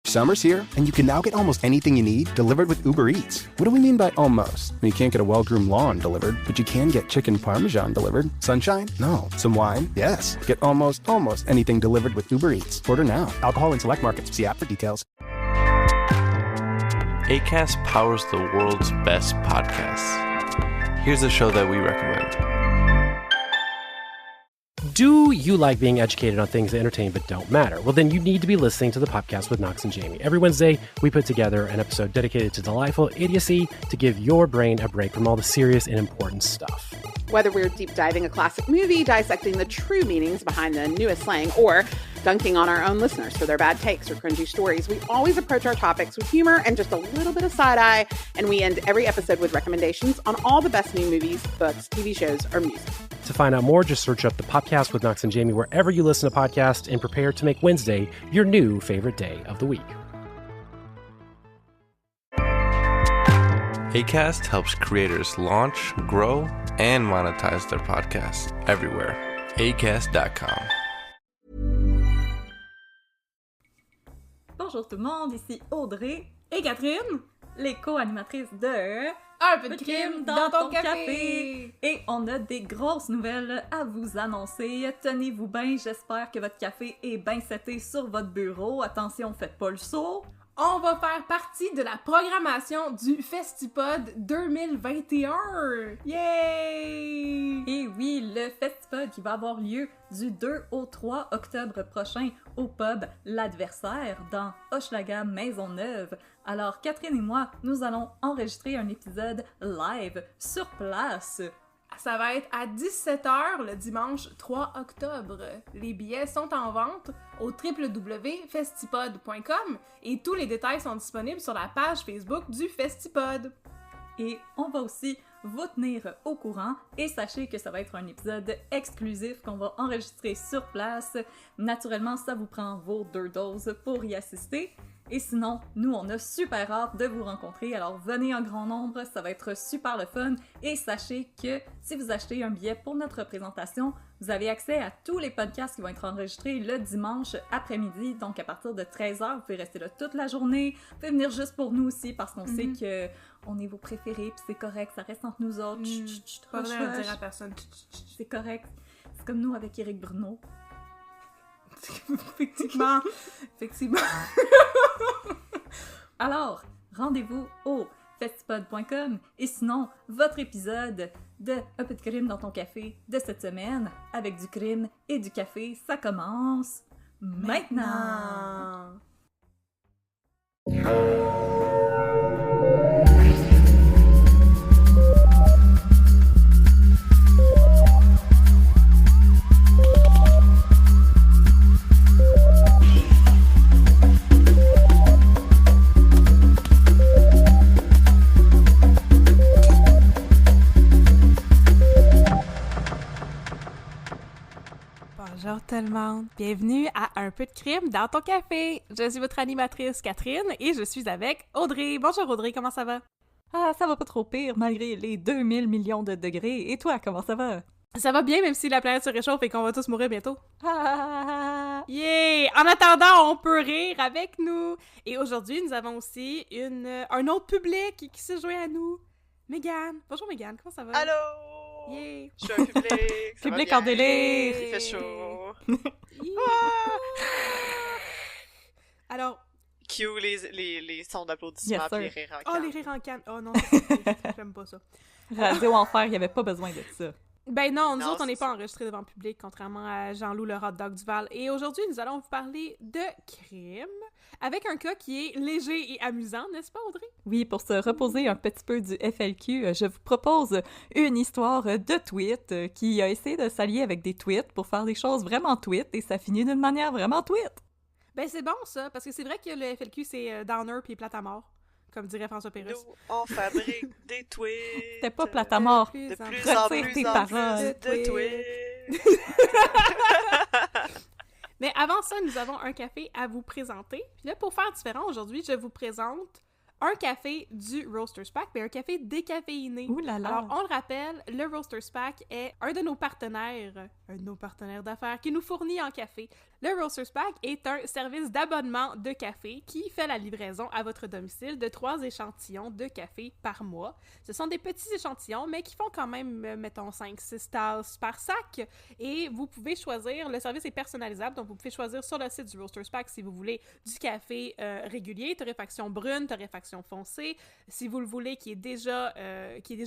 Summer's here, and you can now get almost anything you need delivered with Uber Eats. What do we mean by almost? You can't get a well-groomed lawn delivered, but you can get chicken parmesan delivered. Sunshine? No. Some wine? Yes. Get almost anything delivered with Uber Eats. Order now. Alcohol in select markets. See app for details. Acast powers the world's best podcasts. Here's a show that we recommend. Do you like being educated on things that entertain but don't matter? Well, then you need to be listening to the podcast with Knox and Jamie. Every Wednesday, we put together an episode dedicated to delightful idiocy to give your brain a break from all the serious and important stuff. Whether we're deep diving a classic movie, dissecting the true meanings behind the newest slang, or dunking on our own listeners for their bad takes or cringy stories, we always approach our topics with humor and just a little bit of side-eye, and we end every episode with recommendations on all the best new movies, books, TV shows, or music. To find out more, just search up the podcast with Knox and Jamie wherever you listen to podcasts and prepare to make Wednesday your new favorite day of the week. Acast helps creators launch, grow, and monetize their podcasts everywhere. Acast.com. Bonjour tout le monde, ici Audrey et Catherine, les co-animatrices de Un peu de crime dans ton café! Et on a des grosses nouvelles à vous annoncer. Tenez-vous bien, j'espère que votre café est bien seté sur votre bureau. Attention, faites pas le saut. On va faire partie de la programmation du Festipod 2021! Yay! Et oui, le Festipod qui va avoir lieu du 2 au 3 octobre prochain au pub L'Adversaire dans Hochelaga Maisonneuve. Alors, Catherine et moi, nous allons enregistrer un épisode live sur place. Ça va être à 17h le dimanche 3 octobre. Les billets sont en vente au www.festipod.com et tous les détails sont disponibles sur la page Facebook du Festipod. Et on va aussi vous tenir au courant et sachez que ça va être un épisode exclusif qu'on va enregistrer sur place. Naturellement, ça vous prend vos 2 doses pour y assister. Et sinon, nous, on a super hâte de vous rencontrer, alors venez en grand nombre, ça va être super le fun. Et sachez que si vous achetez un billet pour notre présentation, vous avez accès à tous les podcasts qui vont être enregistrés le dimanche après-midi. Donc à partir de 13h, vous pouvez rester là toute la journée. Vous pouvez venir juste pour nous aussi parce qu'on sait que on est vos préférés, puis c'est correct, ça reste entre nous autres. Pas besoin de dire à personne. C'est correct. C'est comme nous avec Éric Bruno. Effectivement. Alors, rendez-vous au festipod.com et sinon, votre épisode de Un peu de crime dans ton café de cette semaine avec du crime et du café, ça commence maintenant. Bonjour tout le monde, bienvenue à Un peu de crime dans ton café. Je suis votre animatrice Catherine et je suis avec Audrey. Bonjour Audrey, comment ça va? Ah, ça va pas trop pire malgré les 2000 millions de degrés. Et toi, comment ça va? Ça va bien même si la planète se réchauffe et qu'on va tous mourir bientôt. Ah! Yeah! En attendant, on peut rire avec nous. Et aujourd'hui, nous avons aussi un autre public qui s'est joint à nous. Mégane. Bonjour Mégane, comment ça va? Allô! Yeah. Je suis un public. Ça Public va en bien. délire. Il fait chaud. Alors, Cue les sons d'applaudissements Yes, puis les sir. rires en oh canne. les rires en canne. Oh non, j'aime pas ça. Radio Enfer, il y avait pas besoin de ça. Ben non, nous Non, autres, on n'est c'est pas ça. enregistrés devant le public, contrairement à Jean-Loup le hot dog Duval. Et aujourd'hui, nous allons vous parler de crime, avec un cas qui est léger et amusant, n'est-ce pas, Audrey? Oui, pour se reposer un petit peu du FLQ, je vous propose une histoire de tweet qui a essayé de s'allier avec des tweets pour faire des choses vraiment tweet et ça finit d'une manière vraiment tweet. Ben c'est bon ça, parce que c'est vrai que le FLQ c'est downer puis plate à mort, comme dirait François Pérusse. Nous, on fabrique des tweets. C'était pas plate à mort. De plus en Retire plus tes en paroles. plus de tweets. Mais avant ça, nous avons un café à vous présenter. Puis là, pour faire différent, aujourd'hui, je vous présente un café du Roasters Pack, mais un café décaféiné. Ouh là là. Alors, on le rappelle, le Roasters Pack est un de nos partenaires d'affaires qui nous fournit en café. Le Roasters Pack est un service d'abonnement de café qui fait la livraison à votre domicile de 3 échantillons de café par mois. Ce sont des petits échantillons, mais qui font quand même, mettons, 5-6 tasses par sac. Et vous pouvez choisir, le service est personnalisable, donc vous pouvez choisir sur le site du Roasters Pack si vous voulez du café régulier, torréfaction brune, torréfaction foncée, si vous le voulez qui est déjà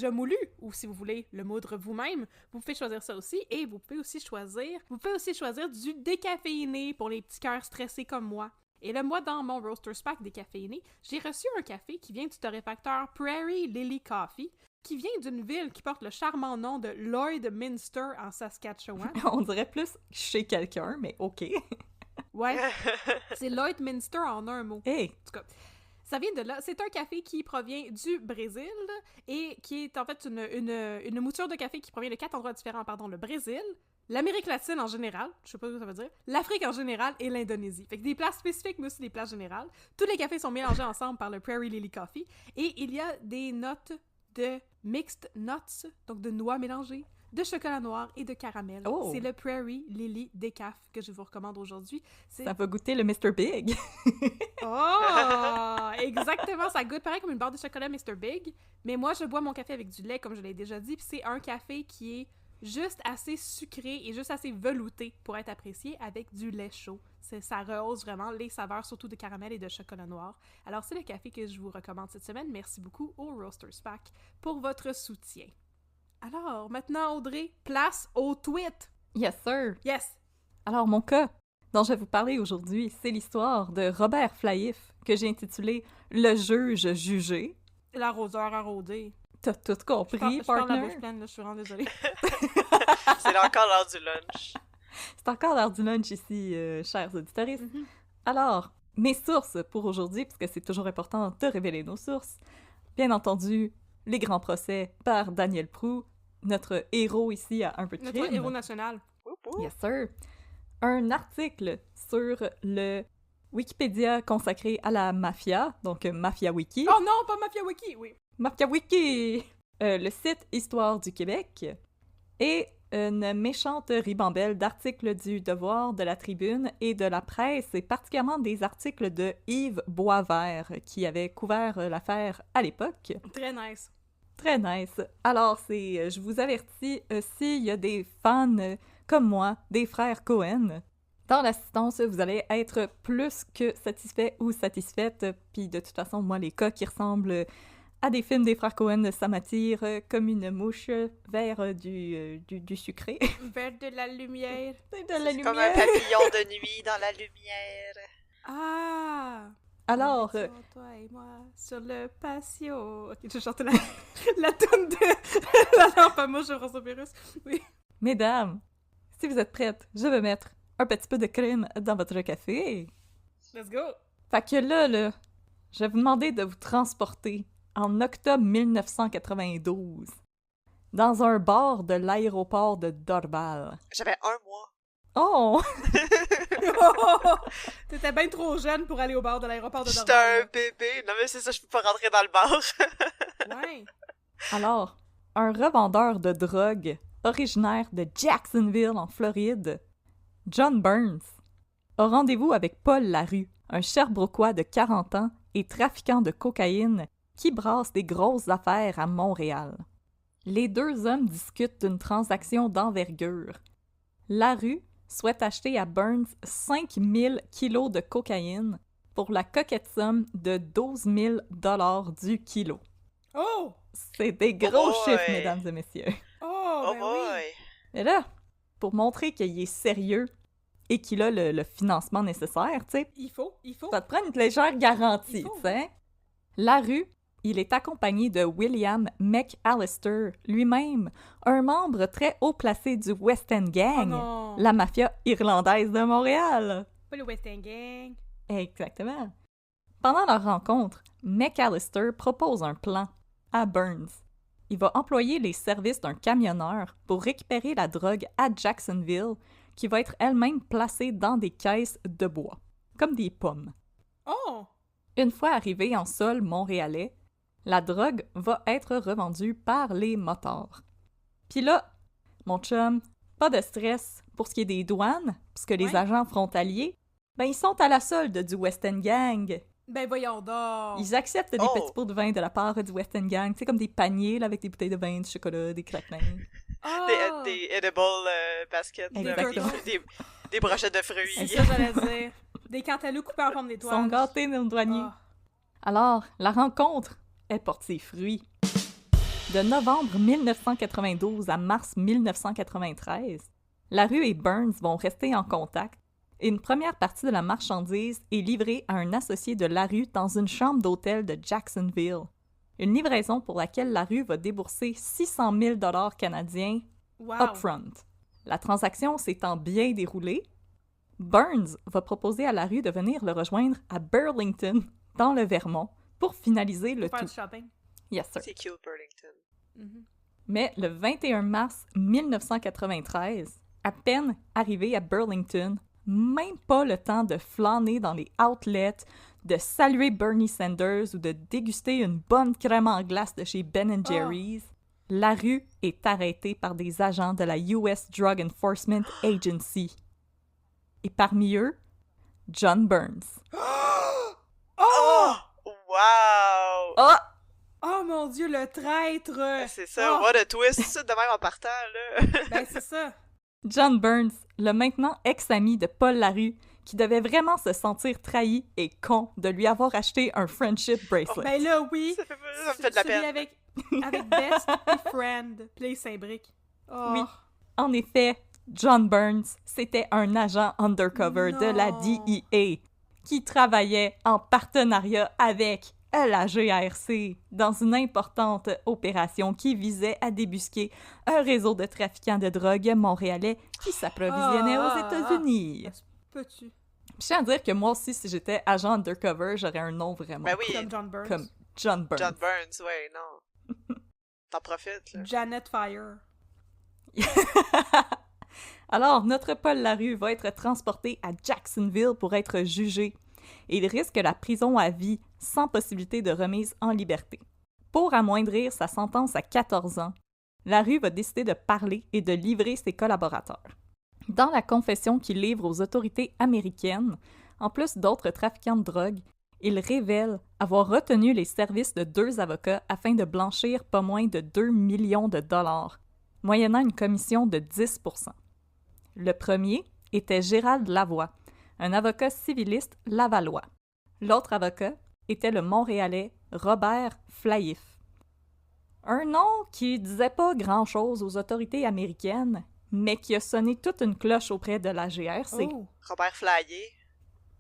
moulu, ou si vous voulez le moudre vous-même, vous pouvez choisir ça aussi. Et vous pouvez aussi choisir du décaféiné pour les petits cœurs stressés comme moi. Et là, moi, dans mon Roasters Pack décaféiné, j'ai reçu un café qui vient du torréfacteur Prairie Lily Coffee, qui vient d'une ville qui porte le charmant nom de Lloydminster en Saskatchewan. On dirait plus chez quelqu'un, mais OK. Ouais, c'est Lloydminster en un mot. Hey! En tout cas, ça vient de là. C'est un café qui provient du Brésil et qui est en fait une mouture de café qui provient de 4 endroits différents, le Brésil, l'Amérique latine en général, je sais pas ce que ça veut dire, l'Afrique en général et l'Indonésie. Fait que des places spécifiques, mais aussi des places générales. Tous les cafés sont mélangés ensemble par le Prairie Lily Coffee et il y a des notes de mixed nuts, donc de noix mélangées, de chocolat noir et de caramel. Oh. C'est le Prairie Lily Decaf que je vous recommande aujourd'hui. Ça va goûter le Mr. Big. Oh! Exactement, ça goûte pareil comme une barre de chocolat Mr. Big, mais moi je bois mon café avec du lait, comme je l'ai déjà dit, puis c'est un café qui est juste assez sucré et juste assez velouté pour être apprécié avec du lait chaud. Ça rehausse vraiment les saveurs, surtout de caramel et de chocolat noir. Alors c'est le café que je vous recommande cette semaine. Merci beaucoup au Roasters Pack pour votre soutien. Alors, maintenant, Audrey, place au tweet! Yes, sir! Yes! Alors, mon cas dont je vais vous parler aujourd'hui, c'est l'histoire de Robert Flaïf, que j'ai intitulé « Le juge jugé ». L'arroseur arrosé. T'as tout compris, je parle la partner? bouche pleine, là, je suis vraiment désolée. C'est encore l'heure du lunch. C'est encore l'heure du lunch ici, chers auditeurs. Mm-hmm. Alors, mes sources pour aujourd'hui, puisque c'est toujours important de révéler nos sources. Bien entendu, Les Grands Procès par Daniel Proulx, notre héros ici à Un peu de crime. Notre héros national. Yes, sir. Un article sur le Wikipédia consacré à la mafia, donc Mafia Wiki. Oh non, pas Mafia Wiki, oui. Mafia Wiki! Le site Histoire du Québec et une méchante ribambelle d'articles du Devoir, de la Tribune et de la presse, et particulièrement des articles de Yves Boisvert, qui avait couvert l'affaire à l'époque. Très nice. Très nice. Alors, je vous avertis, s'il y a des fans comme moi, des frères Cohen, dans l'assistance, vous allez être plus que satisfait ou satisfaite, puis de toute façon, moi, les cas qui ressemblent à des films des frères Cohen, ça m'attire comme une mouche vers du sucré. Vers de la lumière. De la Comme un papillon de nuit dans la lumière. Ah! Alors, Toi et moi sur le patio. Ok, je chante la toune de la lampe à mouche de François Pérusse. Oui. mesdames, si vous êtes prêtes, je vais mettre un petit peu de crème dans votre café. Let's go! Fait que là, je vais vous demander de vous transporter en octobre 1992 dans un bar de l'aéroport de Dorval. J'avais 1 mois. Oh! T'étais bien trop jeune pour aller au bar de l'aéroport de J'étais Dorval. un bébé. Non mais c'est ça, je peux pas rentrer dans le bar. Ouais. Alors, un revendeur de drogue originaire de Jacksonville, en Floride, John Burns, a rendez-vous avec Paul Larue, un Sherbrookeois de 40 ans et trafiquant de cocaïne qui brasse des grosses affaires à Montréal. Les deux hommes discutent d'une transaction d'envergure. Larue souhaite acheter à Burns 5000 kilos de cocaïne pour la coquette somme de 12 000 $ du kilo. Oh! C'est des gros boy! chiffres, mesdames et messieurs. Oh, Oh ben boy! oui! Mais là, pour montrer qu'il est sérieux et qu'il a le financement nécessaire, tu sais, Il faut. ça te prend une légère garantie, Il faut. tu sais. Larue, il est accompagné de William McAllister, lui-même, un membre très haut placé du West End Oh Gang, non! la mafia irlandaise de Montréal. Pas le West End Gang. Exactement. Pendant leur rencontre, McAllister propose un plan à Burns. Il va employer les services d'un camionneur pour récupérer la drogue à Jacksonville, qui va être elle-même placée dans des caisses de bois, comme des pommes. Oh! Une fois arrivée en sol montréalais, la drogue va être revendue par les motards. Puis là, mon chum, pas de stress pour ce qui est des douanes, puisque les Ouais. agents frontaliers, ben ils sont à la solde du West End Gang. Ben voyons donc! Ils acceptent des Oh. petits pots de vin de la part du West End Gang, tu sais, comme des paniers là, avec des bouteilles de vin, du chocolat, des craquelins. Ah! Des edible baskets là, avec Exactement. des brochettes de fruits. C'est ça, j'allais dire. Des cantaloupes coupés en forme Ils d'étoile. sont gâtés, nos douaniers. Ah. Alors, la rencontre, elle porte ses fruits. De novembre 1992 à mars 1993, LaRue et Burns vont rester en contact et une première partie de la marchandise est livrée à un associé de LaRue dans une chambre d'hôtel de Jacksonville. Une livraison pour laquelle LaRue va débourser 600 000 $ canadiens Wow! upfront. La transaction s'étant bien déroulée, Burns va proposer à LaRue de venir le rejoindre à Burlington, dans le Vermont, pour finaliser le Faire tout. du shopping. Yes, sir. C'est cute, Burlington. Mhm. Mais le 21 mars 1993, à peine arrivé à Burlington, même pas le temps de flâner dans les outlets, de saluer Bernie Sanders ou de déguster une bonne crème en glace de chez Ben & Jerry's, LaRue est arrêté par des agents de la US Drug Enforcement Agency. Et parmi eux, John Burns. Oh! Wow! Oh! Oh mon Dieu, le traître! C'est ça, Oh! what a twist, ça, de même en partant, là. Ben c'est ça. John Burns, le maintenant ex-ami de Paul LaRue, qui devait vraiment se sentir trahi et con de lui avoir acheté un friendship bracelet. Ben là, oui. Ça me fait de la Celui peine. avec Best et Friend. Puis là, il s'imbrique. Oh. Oui. En effet, John Burns, c'était un agent undercover de la Non. DEA qui travaillait en partenariat avec la GRC dans une importante opération qui visait à débusquer un réseau de trafiquants de drogue montréalais qui s'approvisionnait aux États-Unis. Peux-tu? Je tiens à dire que moi aussi, si j'étais agent undercover, j'aurais un nom vraiment Ben oui. cool, Comme John Burns. comme John Burns. John Burns, ouais, non. T'en profites, là. Janet Fire. Alors, notre Paul LaRue va être transporté à Jacksonville pour être jugé. Et il risque la prison à vie sans possibilité de remise en liberté. Pour amoindrir sa sentence à 14 ans, LaRue va décider de parler et de livrer ses collaborateurs. Dans la confession qu'il livre aux autorités américaines, en plus d'autres trafiquants de drogue, il révèle avoir retenu les services de 2 avocats afin de blanchir pas moins de 2 millions de dollars, moyennant une commission de 10 %. Le premier était Gérald Lavoie, un avocat civiliste lavallois. L'autre avocat était le Montréalais Robert Flahiff. Un nom qui disait pas grand-chose aux autorités américaines, mais qui a sonné toute une cloche auprès de la GRC. Oh. Robert Flyer.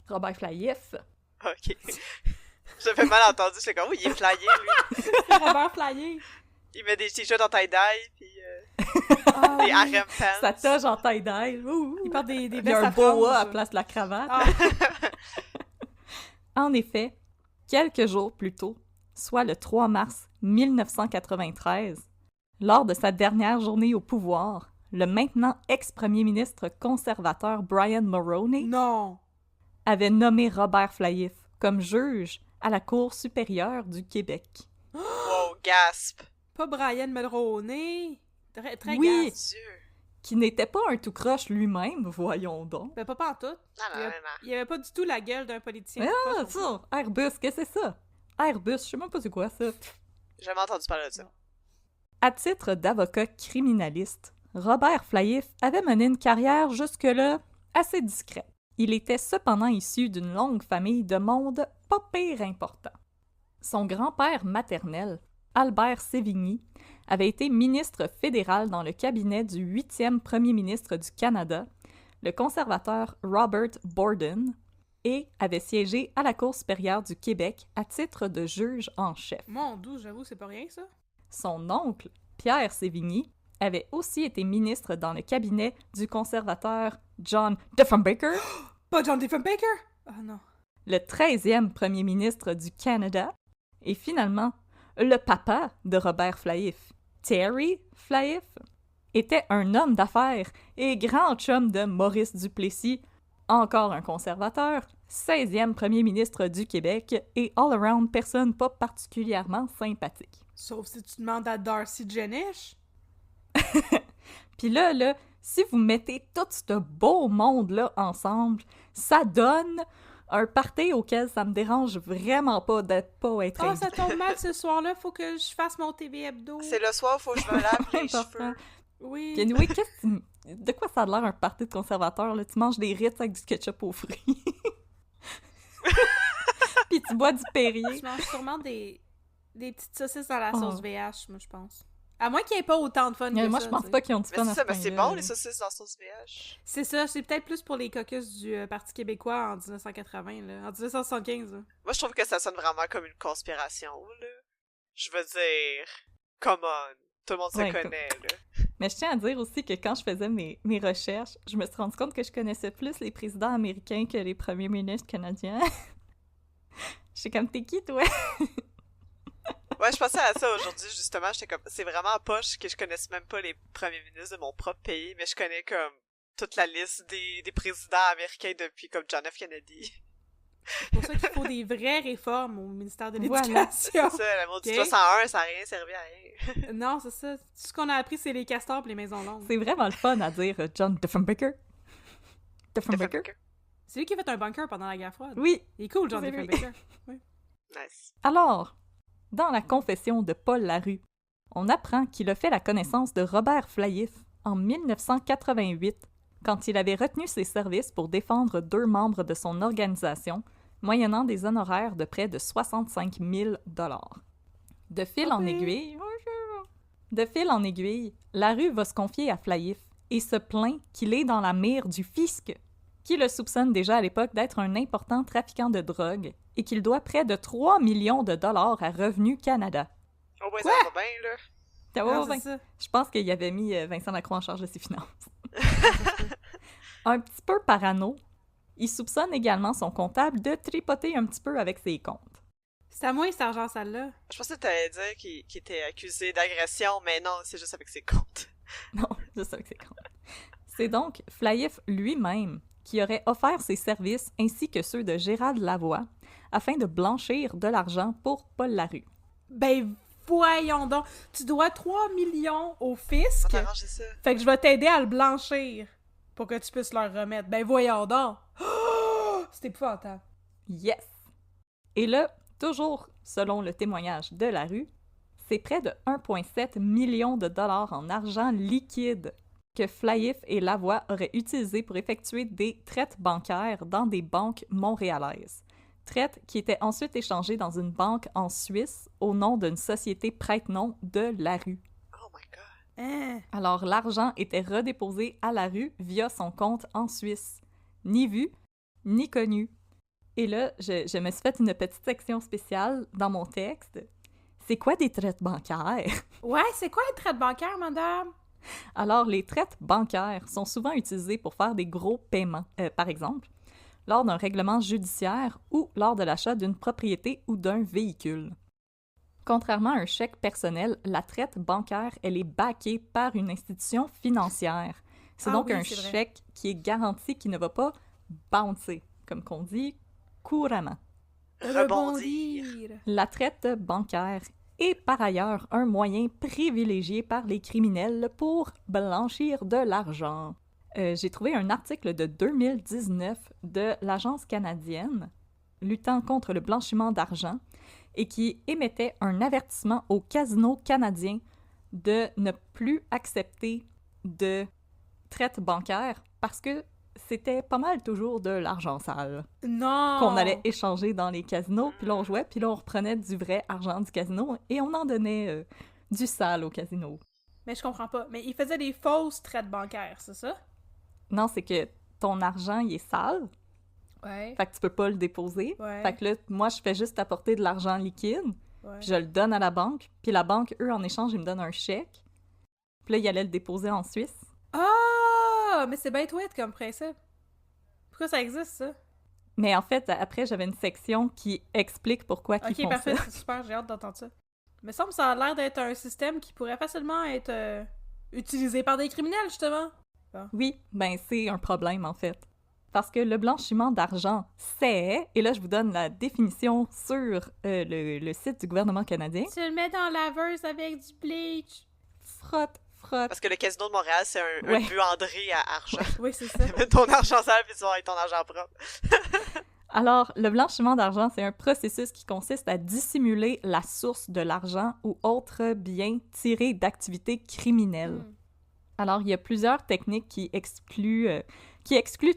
Robert Flahiff. Ok. J'avais mal entendu, j'étais comme, oui, il est flyé, lui. Robert Flyer. Il met des t-shirts en tie-dye, puis Ah, des oui. harem pants. Sa toge en taille-dye. Ouh. Il porte des Il y a vestes un à boa à franges. place de la cravate. Ah. En effet, quelques jours plus tôt, soit le 3 mars 1993, lors de sa dernière journée au pouvoir, le maintenant ex-premier ministre conservateur Brian Mulroney Non. avait nommé Robert Flahiff comme juge à la Cour supérieure du Québec. Wow, gasp. Pas Brian Mulroney. Très, très Oui. gasse. Dieu. Qui n'était pas un tout croche lui-même, voyons donc. Ben, pas pantoute. Non, non, non, non. Il avait pas du tout la gueule d'un politicien. Ah, ça! Airbus, qu'est-ce que c'est ça? Airbus, je sais même pas c'est quoi ça. J'ai jamais entendu parler de ça. À titre d'avocat criminaliste, Robert Flahiff avait mené une carrière jusque-là assez discrète. Il était cependant issu d'une longue famille de monde pas pire important. Son grand-père maternel, Albert Sévigny, avait été ministre fédéral dans le cabinet du 8e premier ministre du Canada, le conservateur Robert Borden, et avait siégé à la Cour supérieure du Québec à titre de juge en chef. Mon doux, j'avoue, c'est pas rien, ça. Son oncle, Pierre Sévigny, avait aussi été ministre dans le cabinet du conservateur John Diefenbaker, Pas John Diefenbaker! Ah non. le 13e premier ministre du Canada, et finalement, le papa de Robert Flahiff, Terry Flahiff, était un homme d'affaires et grand chum de Maurice Duplessis, encore un conservateur, 16e premier ministre du Québec et all-around personne pas particulièrement sympathique. Sauf si tu demandes à Darcy Jenish. Puis là, Si vous mettez tout ce beau monde-là ensemble, ça donne un party auquel ça me dérange vraiment pas de pas être Oh, ça tombe mal ce soir-là, faut que je fasse mon TV hebdo. C'est le soir, faut que je me lave les important. cheveux. Oui. Puis anyway, de quoi ça a l'air un party de conservateur, là? Tu manges des Ritz avec du ketchup aux fruits. Puis tu bois du Perrier. Je mange sûrement des petites saucisses à la sauce Oh. VH, moi, je pense. À moins qu'il n'y ait pas autant de fun que Moi, ça, je pense tu sais. pas qu'ils ont du Mais fun c'est à ça, ce mais c'est point-là, bon, là. les saucisses dans sauce VH. C'est ça, c'est peut-être plus pour les caucus du Parti québécois en 1980, là. En 1975, là. Moi, je trouve que ça sonne vraiment comme une conspiration, là. Je veux dire, come on, tout le monde se Ouais, connaît, là. Mais je tiens à dire aussi que quand je faisais mes recherches, je me suis rendu compte que je connaissais plus les présidents américains que les premiers ministres canadiens. Je suis comme, t'es qui, toi? Ouais, je pensais à ça aujourd'hui, justement, j'étais comme, c'est vraiment poche que je connaisse même pas les premiers ministres de mon propre pays, mais je connais comme toute la liste des présidents américains depuis comme John F. Kennedy. C'est pour ça qu'il faut des vraies réformes au ministère de Voilà. l'Éducation. C'est ça, la maudite Ok. loi 101, ça a rien servi à rien. Non, c'est ça. Tout ce qu'on a appris, c'est les castors et les maisons longues. C'est vraiment le fun à dire John Diffenbaker. Diffenbaker? C'est lui qui a fait un bunker pendant la guerre froide. Oui. Il est cool, John C'est lui. Diffenbaker. Nice. Alors, dans la confession de Paul Larue, on apprend qu'il a fait la connaissance de Robert Flahiff en 1988, quand il avait retenu ses services pour défendre 2 membres de son organisation, moyennant des honoraires de près de 65 000 $. De fil en aiguille, Larue va se confier à Flahiff et se plaint qu'il est dans la mire du fisc, qui le soupçonne déjà à l'époque d'être un important trafiquant de drogue et qu'il doit près de 3 millions de dollars à Revenu Canada. Au moins, ça va bien, là. Non, ben, c'est ça. je pense qu'il y avait mis Vincent Lacroix en charge de ses finances. Un petit peu parano, il soupçonne également son comptable de tripoter un petit peu avec ses comptes. C'est à moi, cet argent sale-là. Je pensais que t'allais dire qu'il était accusé d'agression, mais non, c'est juste avec ses comptes. Non, je sais que c'est con. C'est donc Flahiff lui-même qui aurait offert ses services ainsi que ceux de Gérald Lavoie afin de blanchir de l'argent pour Paul Larue. Ben, voyons donc. Tu dois 3 millions au On fisc. va t'arranger ça. Fait que je vais t'aider à le blanchir pour que tu puisses leur remettre. Ben, voyons donc. Oh, c'est épouvantable. Yes! Et là, toujours selon le témoignage de Larue, c'est près de 1,7 million de dollars en argent liquide que Flahiff et Lavoie auraient utilisé pour effectuer des traites bancaires dans des banques montréalaises. Traites qui étaient ensuite échangées dans une banque en Suisse au nom d'une société prête-nom de Larue. Oh my god. Hein? Alors l'argent était redéposé à Larue via son compte en Suisse. Ni vu, ni connu. Et là, je me suis fait une petite section spéciale dans mon texte. C'est quoi des traites bancaires? Ouais, c'est quoi une traite bancaire, madame? Alors, les traites bancaires sont souvent utilisées pour faire des gros paiements. Par exemple, lors d'un règlement judiciaire ou lors de l'achat d'une propriété ou d'un véhicule. Contrairement à un chèque personnel, la traite bancaire, elle est backée par une institution financière. C'est Ah donc oui, un c'est vrai. chèque qui est garanti, qui ne va pas bouncer, comme qu'on dit couramment. Rebondir. La traite bancaire est par ailleurs un moyen privilégié par les criminels pour blanchir de l'argent. J'ai trouvé un article de 2019 de l'Agence canadienne luttant contre le blanchiment d'argent et qui émettait un avertissement aux casinos canadiens de ne plus accepter de traite bancaire parce que c'était pas mal toujours de l'argent sale Non! qu'on allait échanger dans les casinos, puis là on jouait, puis là on reprenait du vrai argent du casino et on en donnait du sale au casino. Mais je comprends pas. Mais ils faisaient des fausses traites bancaires, c'est ça? Non, c'est que ton argent, il est sale, Ouais. fait que tu peux pas le déposer. Ouais. Fait que là, moi, je fais juste apporter de l'argent liquide, Ouais. puis je le donne à la banque, puis la banque, eux, en échange, ils me donnent un chèque, puis là, ils allaient le déposer en Suisse. Ah! Mais c'est bien tweet comme principe. Pourquoi ça existe, ça? Mais en fait, après, j'avais une section qui explique pourquoi ils Ok, font parfait, ça. c'est super, j'ai hâte d'entendre ça. Mais ça me semble ça a l'air d'être un système qui pourrait facilement être utilisé par des criminels, justement. Oui, ben c'est un problème en fait. Parce que le blanchiment d'argent, c'est, et là je vous donne la définition sur le site du gouvernement canadien, Tu le mets dans la laveuse avec du bleach. frotte, frottes. Parce que le casino de Montréal, c'est un Ouais. buanderie à argent. Oui, c'est ça. Mets ton argent sale, puis tu vas avoir ton argent propre. Alors, le blanchiment d'argent, c'est un processus qui consiste à dissimuler la source de l'argent ou autres biens tirés d'activités criminelles. Alors, il y a plusieurs techniques qui excluent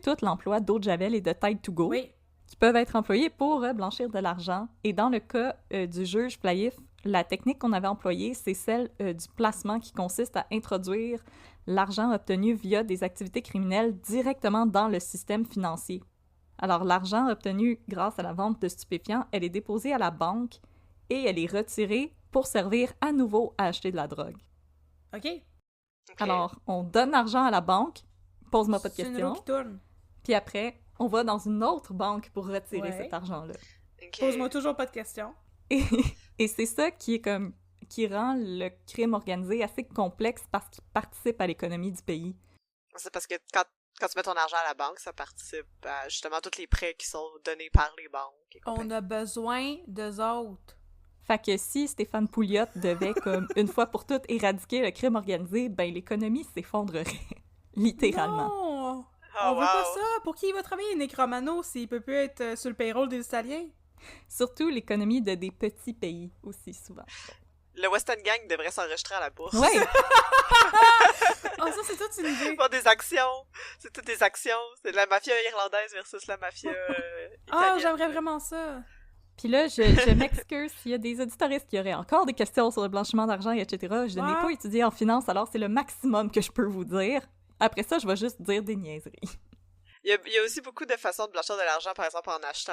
tout l'emploi d'eau de javel et de Tide to Go, Oui. qui peuvent être employés pour blanchir de l'argent. Et dans le cas du juge Flaïf, la technique qu'on avait employée, c'est celle du placement qui consiste à introduire l'argent obtenu via des activités criminelles directement dans le système financier. Alors, l'argent obtenu grâce à la vente de stupéfiants, elle est déposée à la banque et elle est retirée pour servir à nouveau à acheter de la drogue. OK. Ok. Alors, on donne l'argent à la banque, pose-moi pas de C'est une questions, roue qui tourne. puis après, on va dans une autre banque pour retirer Ouais. cet argent-là. Ok. Pose-moi toujours pas de questions. Et c'est ça qui rend le crime organisé assez complexe parce qu'il participe à l'économie du pays. C'est parce que quand tu mets ton argent à la banque, ça participe à justement tous les prêts qui sont donnés par les banques. et compagnie. On a besoin d'eux autres. Fait que si Stéphane Pouliot devait, comme une fois pour toutes, éradiquer le crime organisé, ben l'économie s'effondrerait. Littéralement. Non! Oh, On veut pas wow. ça! Pour qui il va travailler, Necromano, s'il peut plus être sur le payroll des Italiens? Surtout l'économie de des petits pays aussi souvent. Le Western Gang devrait s'enregistrer à la bourse. Ouais! Oh, ça, c'est toute une idée! Pour des actions. C'est toutes des actions. C'est la mafia irlandaise versus la mafia Ah, italienne. j'aimerais vraiment ça! Puis là, je m'excuse s'il y a des auditoristes qui auraient encore des questions sur le blanchiment d'argent, etc. Je n'ai Ouais. pas étudié en finance, alors c'est le maximum que je peux vous dire. Après ça, je vais juste dire des niaiseries. Il y a aussi beaucoup de façons de blanchir de l'argent, par exemple en achetant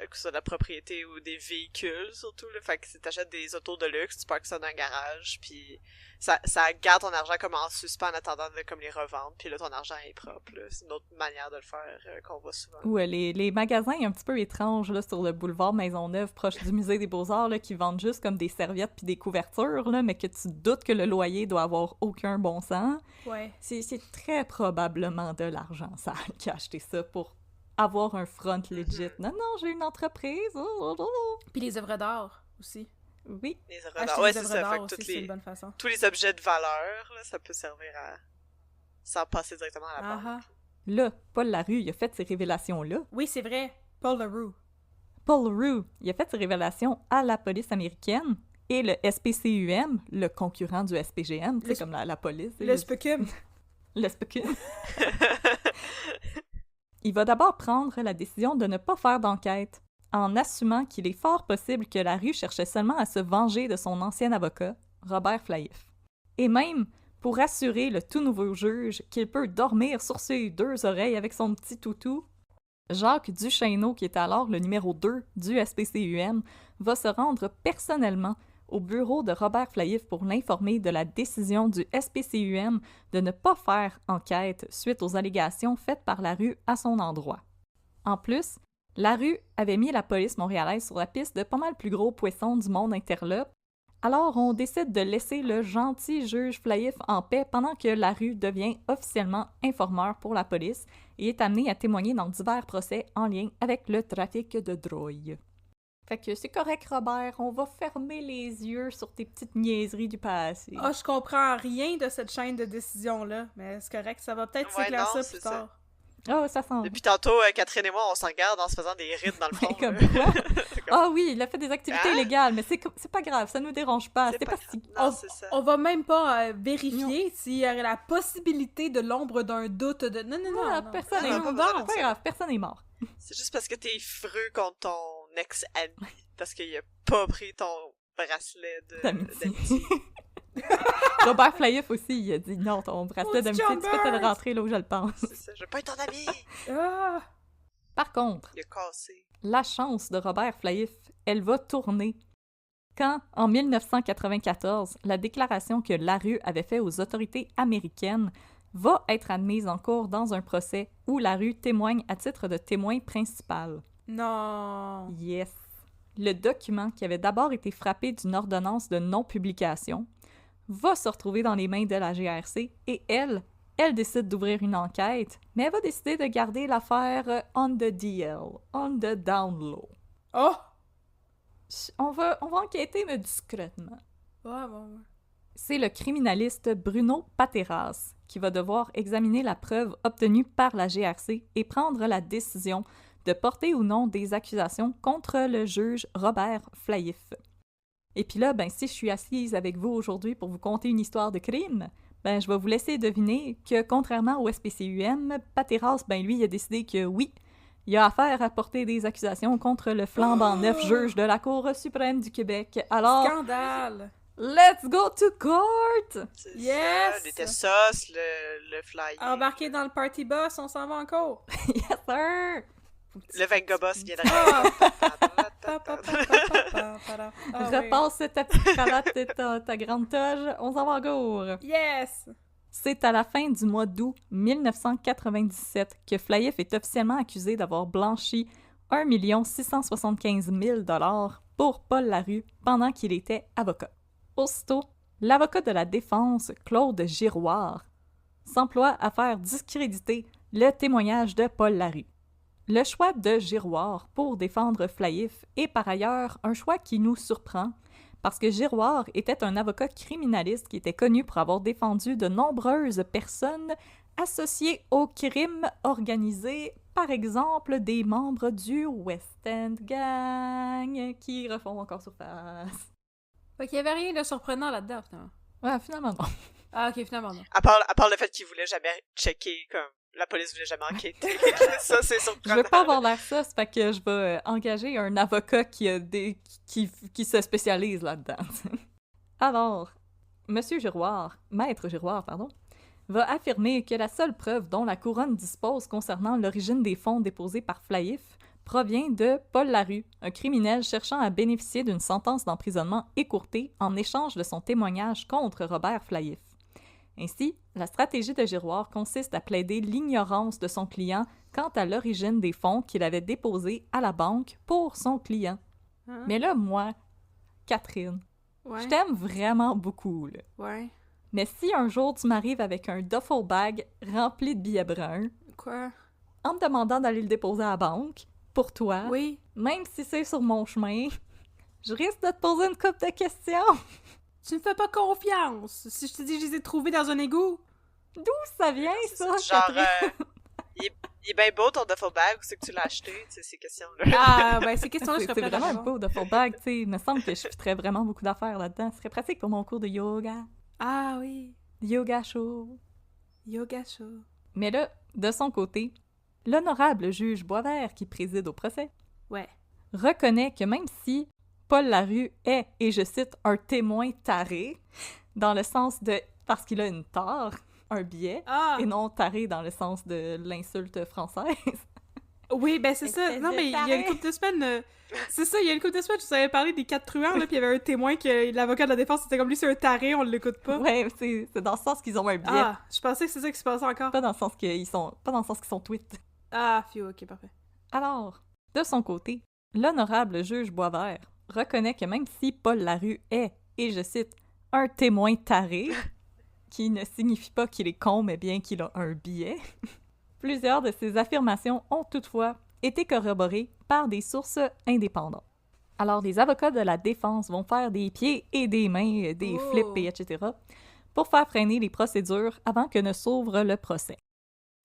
que ce soit de la propriété ou des véhicules, surtout. Là. Fait que si t'achètes des autos de luxe, tu parques ça dans un garage, puis ça garde ton argent comme en suspens en attendant de comme les revendre, puis là, ton argent est propre. Là. C'est une autre manière de le faire qu'on voit souvent. Ou les magasins un petit peu étranges là, sur le boulevard Maisonneuve, proche du musée des Beaux-Arts, là, qui vendent juste comme des serviettes puis des couvertures, là, mais que tu doutes que le loyer doit avoir aucun bon sens. Ouais. C'est très probablement de l'argent sale qui a acheté ça pour avoir un front legit. Non, j'ai une entreprise. Puis les œuvres d'art aussi. Oui. Les œuvres Acheter d'art. Ouais, des c'est œuvres ça. d'art Fait que aussi, c'est une bonne façon. tous les objets de valeur, là, ça peut servir à s'en passer directement à la banque. Ah ah. Là, Paul Larue, il a fait ces révélations-là. Oui, c'est vrai. Paul Leroux. Paul Larue, il a fait ses révélations à la police américaine et le SPCUM, le concurrent du SPGM, c'est comme la police. Le Specum. Le SPCUM. Il va d'abord prendre la décision de ne pas faire d'enquête, en assumant qu'il est fort possible que Larue cherchait seulement à se venger de son ancien avocat, Robert Flaïf. Et même pour assurer le tout nouveau juge qu'il peut dormir sur ses deux oreilles avec son petit toutou, Jacques Duchesneau, qui est alors le numéro 2 du SPCUM, va se rendre personnellement au bureau de Robert Flaïf pour l'informer de la décision du SPCUM de ne pas faire enquête suite aux allégations faites par Larue à son endroit. En plus, Larue avait mis la police montréalaise sur la piste de pas mal plus gros poissons du monde interlope, alors on décide de laisser le gentil juge Flaïf en paix pendant que Larue devient officiellement informeur pour la police et est amené à témoigner dans divers procès en lien avec le trafic de drogue. Fait que c'est correct, Robert, on va fermer les yeux sur tes petites niaiseries du passé. Ah, je comprends rien de cette chaîne de décision-là, mais c'est correct, ça va peut-être Ouais, s'éclaircir non, plus c'est ça. tard. Ah, ça sent... Depuis tantôt, Catherine et moi, on s'en regarde en se faisant des rides dans le fond. Comme là. quoi? Ah oui, il a fait des activités Hein? illégales, mais c'est pas grave, ça nous dérange pas. C'est C'est pas pas si... Non, c'est ça. On va même pas vérifier s'il y aurait la possibilité de l'ombre d'un doute de... Non, Ah, non. personne non, est pas mort. besoin de Pas ça. grave, personne est mort. C'est juste parce que t'es freux contre ton ex-ami. Parce qu'il a pas pris ton bracelet D'amitié. d'amitié. Robert Flaïf aussi, il a dit non, ton bracelet Oh, d'amitié, John tu peux te le Burns! rentrer là où je le pense. C'est ça. Je veux pas être ton ami! Ah! Par contre, Il a cassé. la chance de Robert Flaïf, elle va tourner. Quand, en 1994, la déclaration que Larue avait faite aux autorités américaines va être admise en cours dans un procès où Larue témoigne à titre de témoin principal. Non! Yes. Le document, qui avait d'abord été frappé d'une ordonnance de non-publication, va se retrouver dans les mains de la GRC et elle décide d'ouvrir une enquête, mais elle va décider de garder l'affaire on the DL, on the down low. Oh! On va enquêter, mais discrètement. Ouais. C'est le criminaliste Bruno Pateras qui va devoir examiner la preuve obtenue par la GRC et prendre la décision de porter ou non des accusations contre le juge Robert Flaïf. Et puis là, si je suis assise avec vous aujourd'hui pour vous conter une histoire de crime, je vais vous laisser deviner que, contrairement au SPCUM, Pateras, lui, il a décidé que oui, il a affaire à porter des accusations contre le flambant neuf juge de la Cour suprême du Québec. Alors, Scandale! let's go to court! C'est Yes! ça, l'était sauce, le fly. Embarqué dans le party bus, on s'en va encore! Yes, sir! Le Venga Boss vient Ah! d'arriver. Repasse ta petite cravate et ta grande toge, on s'en va en cours! Yes! C'est à la fin du mois d'août 1997 que Flaïf est officiellement accusé d'avoir blanchi 1 675 000 $ pour Paul Larue pendant qu'il était avocat. Aussitôt, l'avocat de la défense, Claude Giroir, s'emploie à faire discréditer le témoignage de Paul Larue. Le choix de Giroir pour défendre Flaïf est par ailleurs un choix qui nous surprend, parce que Giroir était un avocat criminaliste qui était connu pour avoir défendu de nombreuses personnes associées au crime organisé, par exemple des membres du West End Gang qui refont encore surface. Fait qu'il y avait rien de surprenant là-dedans, finalement. Ouais, finalement non. Ah, ok, finalement non. À part le fait qu'il voulait jamais checker, comme la police voulait jamais enquêter. Ça, c'est Je surprenant. veux pas avoir l'air ça, c'est fait que je vais engager un avocat qui se spécialise là-dedans. Alors, Monsieur Giroir, Maître Giroir, pardon, va affirmer que la seule preuve dont la couronne dispose concernant l'origine des fonds déposés par Flaïf provient de Paul Larue, un criminel cherchant à bénéficier d'une sentence d'emprisonnement écourtée en échange de son témoignage contre Robert Flaïf. Ainsi, la stratégie de Giroir consiste à plaider l'ignorance de son client quant à l'origine des fonds qu'il avait déposés à la banque pour son client. Hein? Mais là, moi, Catherine, Ouais. je t'aime vraiment beaucoup, là. Ouais. Mais si un jour tu m'arrives avec un duffel bag rempli de billets bruns, Quoi? en me demandant d'aller le déposer à la banque, pour toi, Oui. même si c'est sur mon chemin, je risque de te poser une couple de questions. Tu me fais pas confiance. Si je te dis que je les ai trouvés dans un égout. D'où ça vient, ça, Genre, Catherine? il est bien beau ton duffel bag, où c'est que tu l'as acheté, tu sais, ces questions-là. Ah, ben ces questions-là, je C'est serais prête à vraiment un répondre. beau duffel bag, tu sais. Il me semble que je ferais vraiment beaucoup d'affaires là-dedans. Ce serait pratique pour mon cours de yoga. Ah oui. Yoga show. Yoga show. Mais là, de son côté, l'honorable juge Boisvert, qui préside au procès, Ouais. reconnaît que même si Paul Larue est, et je cite, un témoin taré, dans le sens de parce qu'il a une tare, un biais, Ah! et non taré dans le sens de l'insulte française. Oui, ben c'est ça. Espèce Non, de mais il y a taré. une couple de semaines... c'est ça, il y a une couple de semaines, je vous avais parlé des 4 truands, là, puis il y avait un témoin que l'avocat de la défense était comme lui, c'est un taré, on l'écoute pas. Ouais, c'est dans le sens qu'ils ont un biais, Ah, je pensais que c'est ça qui se passait encore. pas dans le sens qu'ils sont tweets. Ah, phew, ok, parfait. Alors, de son côté, l'honorable juge Boisvert reconnaît que même si Paul Larue est, et je cite, un témoin taré, qui ne signifie pas qu'il est con, mais bien qu'il a un biais, plusieurs de ces affirmations ont toutefois été corroborées par des sources indépendantes. Alors, les avocats de la défense vont faire des pieds et des mains, des Oh. flips, et etc., pour faire freiner les procédures avant que ne s'ouvre le procès.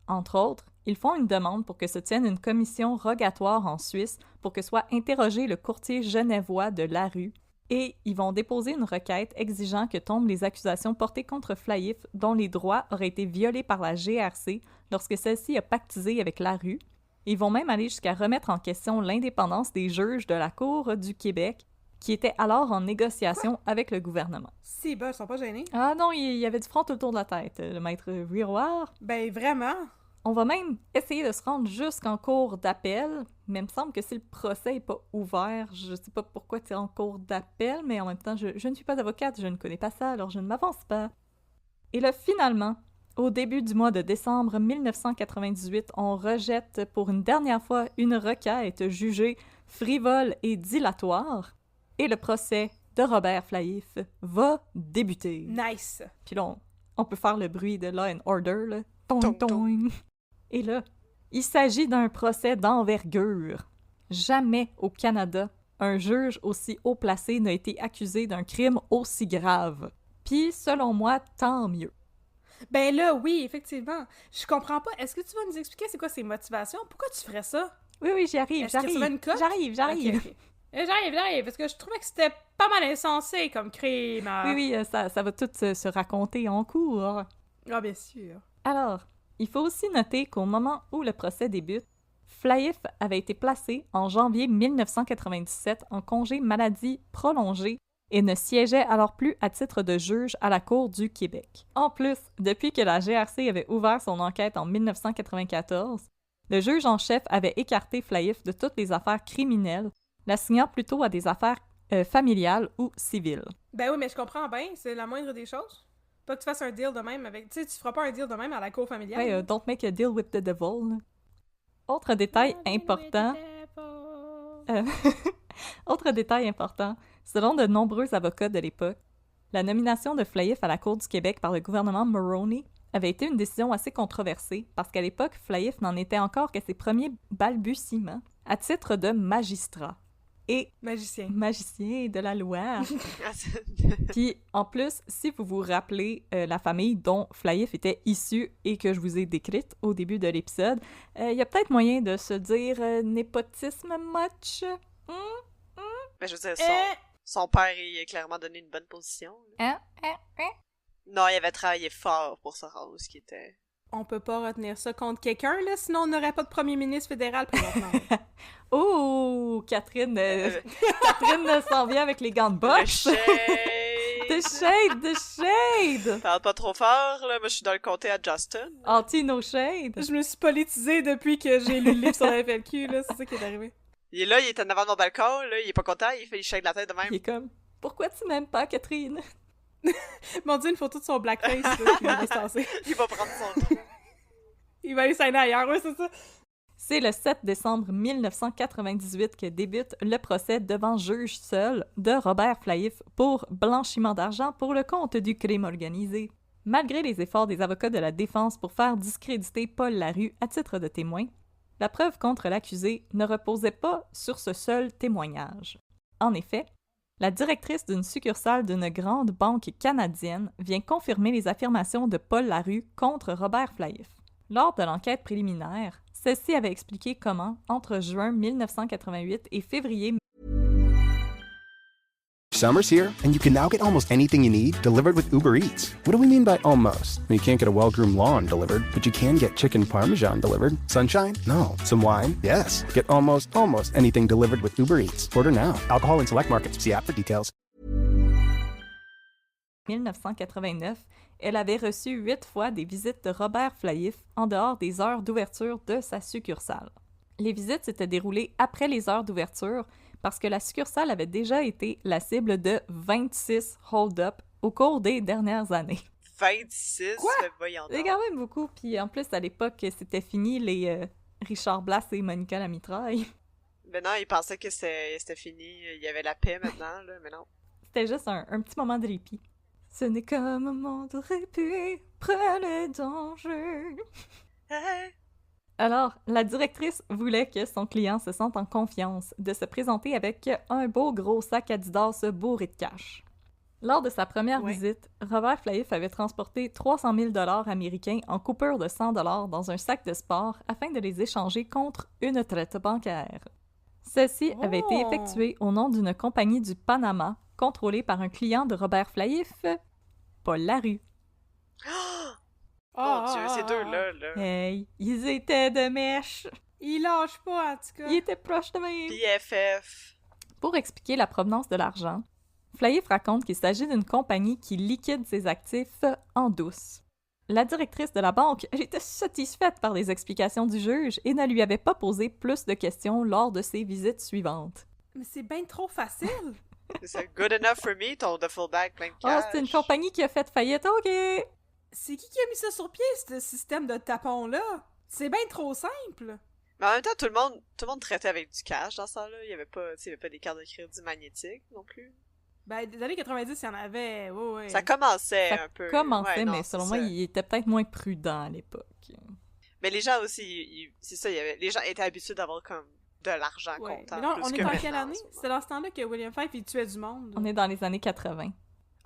Entre autres, ils font une demande pour que se tienne une commission rogatoire en Suisse pour que soit interrogé le courtier genevois de Larue, et ils vont déposer une requête exigeant que tombent les accusations portées contre Flaïf dont les droits auraient été violés par la GRC lorsque celle-ci a pactisé avec Larue. Ils vont même aller jusqu'à remettre en question l'indépendance des juges de la Cour du Québec, qui étaient alors en négociation avec le gouvernement. Si, ben, ils sont pas gênés. Ah non, il y avait du front autour de la tête, le maître Viroir. Ben, vraiment. On va même essayer de se rendre jusqu'en cours d'appel, mais il me semble que si le procès n'est pas ouvert, je sais pas pourquoi tu es en cours d'appel, mais en même temps, je ne suis pas avocate, je ne connais pas ça, alors je ne m'avance pas. Et là, finalement, au début du mois de décembre 1998, on rejette pour une dernière fois une requête jugée frivole et dilatoire, et le procès de Robert Flaïf va débuter. Nice. Puis là, on peut faire le bruit de Law and Order, là. Toing, Toing, toing. toing. Et là, il s'agit d'un procès d'envergure. Jamais au Canada, un juge aussi haut placé n'a été accusé d'un crime aussi grave. Puis, selon moi, tant mieux. Ben là, oui, effectivement. Je comprends pas. Est-ce que tu vas nous expliquer c'est quoi ses motivations? Pourquoi tu ferais ça? Oui, j'y arrive, Est-ce que tu veux une cote? J'arrive. Ok. J'arrive, parce que je trouvais que c'était pas mal insensé comme crime. Oui, ça va tout se raconter en cours. Ah, bien sûr. Alors, il faut aussi noter qu'au moment où le procès débute, Flahiff avait été placé en janvier 1997 en congé maladie prolongé et ne siégeait alors plus à titre de juge à la Cour du Québec. En plus, depuis que la GRC avait ouvert son enquête en 1994, le juge en chef avait écarté Flahiff de toutes les affaires criminelles, l'assignant plutôt à des affaires familiales ou civiles. Ben oui, mais je comprends bien, c'est la moindre des choses. Pas que tu fasses un deal de même avec... Tu sais, tu feras pas un deal de même à la cour familiale. Ouais, don't make a deal with the devil. Autre détail important... Autre détail important, selon de nombreux avocats de l'époque, la nomination de Flahiff à la Cour du Québec par le gouvernement Mulroney avait été une décision assez controversée parce qu'à l'époque, Flahiff n'en était encore qu'à ses premiers balbutiements à titre de magistrat. Et magicien de la loi. Puis, en plus, si vous vous rappelez la famille dont Flahiff était issu et que je vous ai décrite au début de l'épisode, il y a peut-être moyen de se dire népotisme much. Mais je veux dire, son père, il a clairement donné une bonne position. Non, il avait travaillé fort pour se rendre où ce qu'il était. On peut pas retenir ça contre quelqu'un, là, sinon on n'aurait pas de premier ministre fédéral présentement. Oh, Catherine s'en vient avec les gants de boxe. The shade! Parle pas trop fort, là. Moi, je suis dans le comté à Justin. Anti-no shade. Je me suis politisée depuis que j'ai lu le livre sur la FLQ, là. C'est ça qui est arrivé. Il est là, il est en avant de mon balcon, là. Il est pas content, il shake la tête de même. Il est comme, pourquoi tu m'aimes pas, Catherine? Mon Dieu, une photo de son blackface, là, puis il est distancé. Il va prendre son trou. Il va aller s'aller ailleurs, ouais, c'est ça. C'est le 7 décembre 1998 que débute le procès devant juge seul de Robert Flahiff pour blanchiment d'argent pour le compte du crime organisé. Malgré les efforts des avocats de la défense pour faire discréditer Paul Larue à titre de témoin, la preuve contre l'accusé ne reposait pas sur ce seul témoignage. En effet, la directrice d'une succursale d'une grande banque canadienne vient confirmer les affirmations de Paul Larue contre Robert Flahiff. Lors de l'enquête préliminaire, celle-ci avait expliqué comment, entre juin 1988 et février... Summer's here, and you can now get almost anything you need delivered with Uber Eats. What do we mean by almost? You can't get a well-groomed lawn delivered, but you can get chicken parmesan delivered. Sunshine? No. Some wine? Yes. Get almost anything delivered with Uber Eats. Order now. Alcohol in select markets. See app for details. 1989, elle avait reçu 8 fois des visites de Robert Flahiff en dehors des heures d'ouverture de sa succursale. Les visites s'étaient déroulées après les heures d'ouverture parce que la succursale avait déjà été la cible de 26 hold-up au cours des dernières années. 26? Quoi? Voyons C'est quand même beaucoup. Puis en plus, à l'époque, c'était fini les Richard Blas et Monica la mitraille. Ben non, il pensait que c'était fini. Il y avait la paix maintenant, là, mais non. C'était juste un petit moment de répit. Ce n'est qu'un moment de répit, près les dangers. Alors, la directrice voulait que son client se sente en confiance de se présenter avec un beau gros sac Adidas bourré de cash. Lors de sa première visite, Robert Flahiff avait transporté 300 000 $ américains en coupure de 100 $ dans un sac de sport afin de les échanger contre une traite bancaire. Celle-ci avait été effectuée au nom d'une compagnie du Panama contrôlée par un client de Robert Flahiff, Paul Larue. Mon Dieu, ces deux-là, là. Hey, ils étaient de mèche. Ils lâchent pas, en tout cas. Ils étaient proches de même. BFF. Pour expliquer la provenance de l'argent, Flahiff raconte qu'il s'agit d'une compagnie qui liquide ses actifs en douce. La directrice de la banque, elle était satisfaite par les explications du juge et ne lui avait pas posé plus de questions lors de ses visites suivantes. Mais c'est bien trop facile! C'est good enough for me, ton duffel bag plein de cash. Oh, c'est une compagnie qui a fait faillite, ok! C'est qui a mis ça sur pied, ce système de tapons-là? C'est bien trop simple! Mais en même temps, tout le monde traitait avec du cash dans ça, là. Il y avait pas des cartes de crédit magnétiques non plus. Ben, des années 90, il y en avait, ouais. Ça commençait un peu. Ça commençait, ouais, non, mais selon moi, il était peut-être moins prudent à l'époque. Mais les gens aussi, c'est ça, les gens étaient habitués d'avoir comme de l'argent comptant. Mais non, on est en quelle maintenant, année? C'était dans ce temps-là que William Fife, il tuait du monde. On est dans les années 80.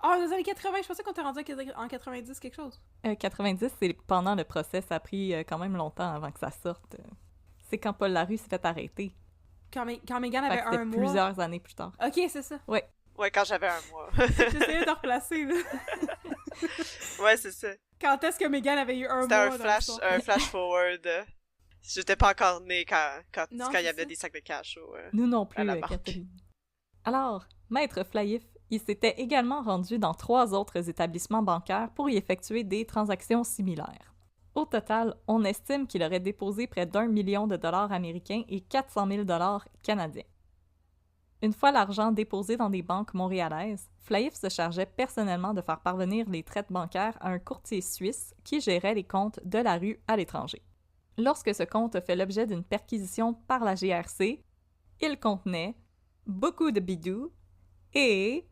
Ah, dans les années 80, je pensais qu'on était rendu en 90 quelque chose. 90, c'est pendant le procès, ça a pris quand même longtemps avant que ça sorte. C'est quand Paul Larue s'est fait arrêter. Quand Meghan Fait avait que c'était un mois. plusieurs années plus tard. Ok, c'est ça. Ouais, quand j'avais un mois. J'essayais de replacer, là. Ouais, c'est ça. Quand est-ce que Meghan avait eu un C'était mois? un flash forward. J'étais pas encore née quand Non, il y c'est avait ça. des sacs de cash au... Nous non à plus, la banque. Catherine. Alors, Maître Flaïf, il s'était également rendu dans 3 autres établissements bancaires pour y effectuer des transactions similaires. Au total, on estime qu'il aurait déposé près d'1 million de dollars américains et 400 000 dollars canadiens. Une fois l'argent déposé dans des banques montréalaises, Flaïf se chargeait personnellement de faire parvenir les traites bancaires à un courtier suisse qui gérait les comptes de la rue à l'étranger. Lorsque ce compte fait l'objet d'une perquisition par la GRC, il contenait beaucoup de bidous et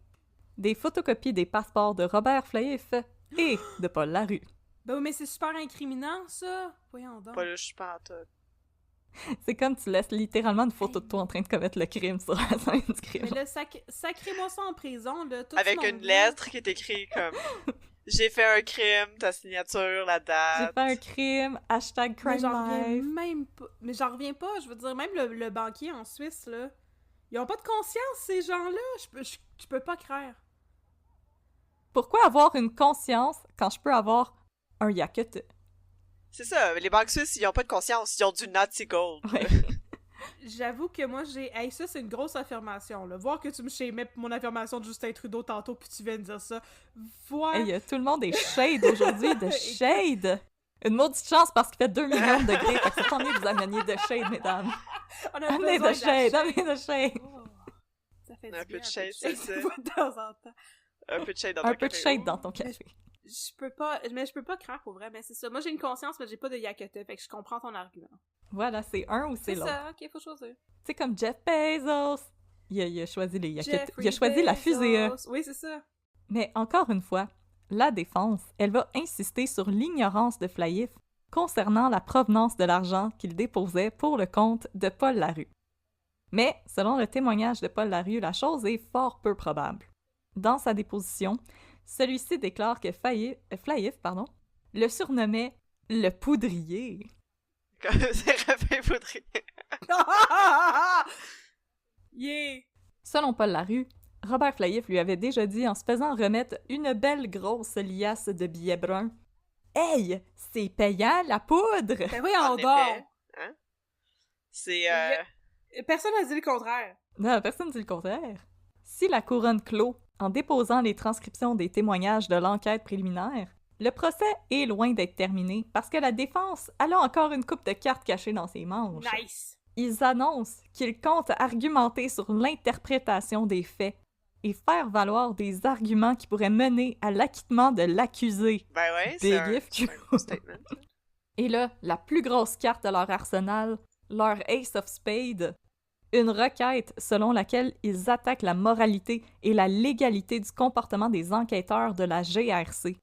des photocopies des passeports de Robert Flaïf et de Paul Larue. Ben oui, mais c'est super incriminant, ça. Voyons donc. Pas là, je suis pas en tout. C'est comme tu laisses littéralement une photo de toi en train de commettre le crime sur la scène du crime. Mais là, sacrez-moi ça en prison, là. Tout Avec ce une monde-là. lettre qui est écrite comme « J'ai fait un crime, ta signature, la J'ai date. fait un crime, hashtag Mais crime j'en reviens life. même pas. Mais j'en reviens pas. Je veux dire, même le banquier en Suisse, là, ils ont pas de conscience, ces gens-là. Je peux pas croire. Pourquoi avoir une conscience quand je peux avoir un yakut? » C'est ça, les banques suisses, ils ont pas de conscience, ils ont du Nazi gold. Ouais. J'avoue que moi, Hey, ça, c'est une grosse affirmation, là. Voir que tu me shamais pour mon affirmation de Justin Trudeau tantôt, puis tu viens de dire ça. Voir... Hey, tout le monde est shade aujourd'hui, de shade! Une maudite chance parce qu'il fait 2 millions de degrés, fait que c'est tant mieux que vous ameniez de shade, mesdames. On a Amenez besoin de shade, amenez de shade! Oh, ça fait Un du peu bien, de shade, un peu c'est ça. de temps en temps. Un peu de shade dans Un ton peu de café. shade dans ton café. Je peux pas croire pour vrai, mais c'est ça. Moi, j'ai une conscience, mais j'ai pas de yakata, fait que je comprends ton argument. Voilà, c'est un ou c'est C'est l'autre. ça, ok, faut choisir. C'est comme Jeff Bezos! Il a choisi les yakuts. Jeffrey Il a choisi la fusée. Bezos. Oui, c'est ça. Mais encore une fois, la défense, elle va insister sur l'ignorance de Flaïf concernant la provenance de l'argent qu'il déposait pour le compte de Paul Larue. Mais, selon le témoignage de Paul Larue, la chose est fort peu probable. Dans sa déposition, celui-ci déclare que Flaïf le surnommait le poudrier. C'est Raphaël Poudrier. Yeah! Selon Paul Larue, Robert Flaïf lui avait déjà dit en se faisant remettre une belle grosse liasse de billets bruns: « Hey, c'est payant la poudre! » Ben voyons En donc! effet. Hein? C'est... Personne n'a dit le contraire. Non, personne ne dit le contraire. Si la couronne clôt en déposant les transcriptions des témoignages de l'enquête préliminaire, le procès est loin d'être terminé parce que la défense a encore une coupe de cartes cachée dans ses manches. Nice! Ils annoncent qu'ils comptent argumenter sur l'interprétation des faits et faire valoir des arguments qui pourraient mener à l'acquittement de l'accusé. Ben ouais, Big c'est un if you- gros statement. Et là, la plus grosse carte de leur arsenal, leur Ace of Spades, une requête selon laquelle ils attaquent la moralité et la légalité du comportement des enquêteurs de la GRC.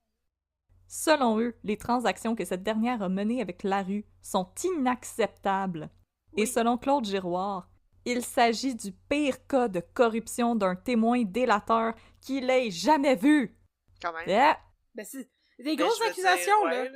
Selon eux, les transactions que cette dernière a menées avec Larue sont inacceptables. Et selon Claude Giroir, il s'agit du pire cas de corruption d'un témoin délateur qu'il ait jamais vu. Quand même. Ah! Ben c'est des Ben, grosses je veux accusations, dire, là. ouais,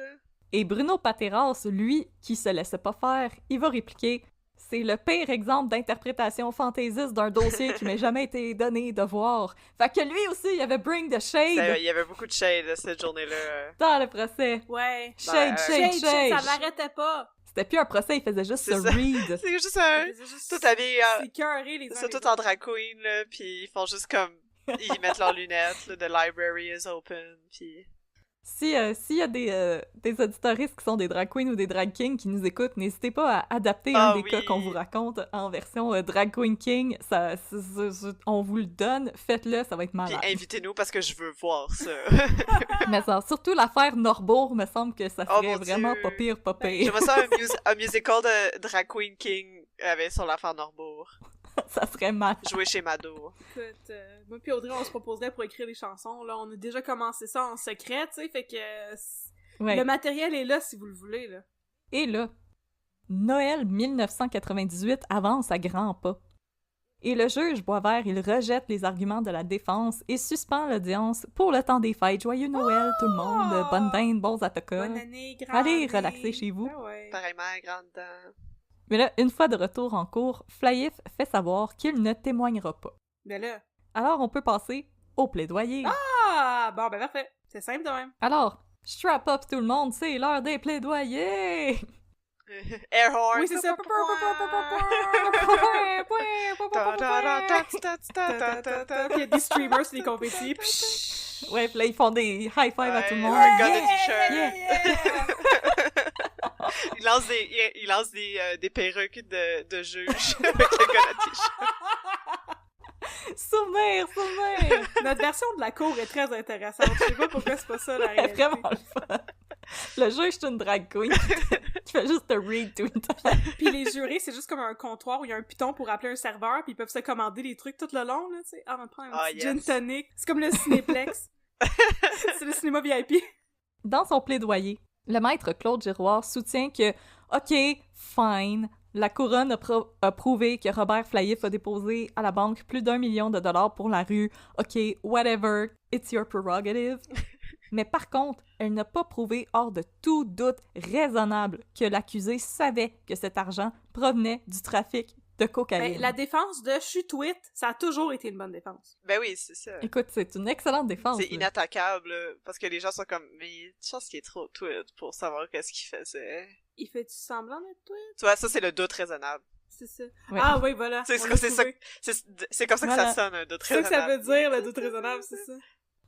Et Bruno Pateras, lui, qui se laissait pas faire, il va répliquer: « C'est le pire exemple d'interprétation fantaisiste d'un dossier qui m'ait jamais été donné de voir. » Fait que lui aussi, il avait bring the shade Il y avait beaucoup de shade cette journée-là. dans le procès. Ouais. Shade, shade, shade. Ça l'arrêtait pas. C'était plus un procès, il faisait juste C'est se ça. read. C'est juste un... C'est juste- Tout habillé... C'est cœuré, les uns C'est les tout en drag queen, là, pis ils font juste comme... Ils mettent leurs lunettes, là, « The library is open », pis... S'il y a des auditoristes qui sont des drag queens ou des drag kings qui nous écoutent, n'hésitez pas à adapter un des cas qu'on vous raconte en version drag queen king. On vous le donne, faites-le, ça va être Puis malade. invitez-nous parce que je veux voir ça. Mais ça, surtout l'affaire Norbourg, me semble que ça Oh, serait mon vraiment Dieu. pas pire, pas pire. J'aimerais ça un musical de drag queen king sur l'affaire Norbourg. Ça serait mal. Joué chez Mado. Écoute, moi pis Audrey, on se proposerait pour écrire les chansons. Là, on a déjà commencé ça en secret, tu sais, fait que Ouais. le matériel est là si vous le voulez, là. Et là, Noël 1998 avance à grands pas. Et le juge Boisvert, il rejette les arguments de la défense et suspend l'audience pour le temps des fêtes. Joyeux Noël, tout le monde! Bonne dinde, bons atokas! Bonne année, grande Allez, année. relaxez chez vous. Ah ouais. Pareillement, grande dent. Mais là, une fois de retour en cours, Flaïf fait savoir qu'il ne témoignera pas. Ben là. Alors, on peut passer au plaidoyer. Ah! Bon, ben parfait. C'est simple de même. Alors, strap up tout le monde, c'est l'heure des plaidoyers! Air horn. Oui, c'est ça. Puis il y a des streamers sur les compétitions. Ouais, puis là, ils font des high five à tout le monde. Un gars Yeah! de t-shirt. Il lance des perruques de juge avec le gars de t-shirt. Souvenir! Notre version de la cour est très intéressante. Je sais pas pourquoi c'est pas ça la C'est réalité. vraiment le fun. Le juge, c'est une drag queen qui fait juste te read tout le temps. Puis les jurés, c'est juste comme un comptoir où il y a un piton pour appeler un serveur, puis ils peuvent se commander des trucs tout le long, là, tu sais. Ah, on va prendre un petit gin tonic. C'est comme le Cinéplex. C'est le cinéma VIP. Dans son plaidoyer, le maître Claude Giroir soutient que, OK, fine, la couronne a prouvé que Robert Flaïf a déposé à la banque plus d'1 million de dollars pour la rue. OK, whatever, it's your prerogative. Mais par contre, elle n'a pas prouvé hors de tout doute raisonnable que l'accusé savait que cet argent provenait du trafic de cocaïne. Ben, la défense de « je suis tweet », ça a toujours été une bonne défense. Ben oui, c'est ça. Écoute, c'est une excellente défense. C'est là. inattaquable, là, parce que les gens sont comme, mais je pense qu'il est trop tweet pour savoir qu'est-ce qu'il faisait. Il fait-tu semblant d'être tweet? Tu vois, ça, c'est le doute raisonnable. C'est ça. Ouais. Ah oui, voilà. C'est on l'a ça, trouvé. c'est comme ça que Voilà. ça sonne, un doute C'est ça que ça raisonnable. veut dire, le doute raisonnable, c'est ça.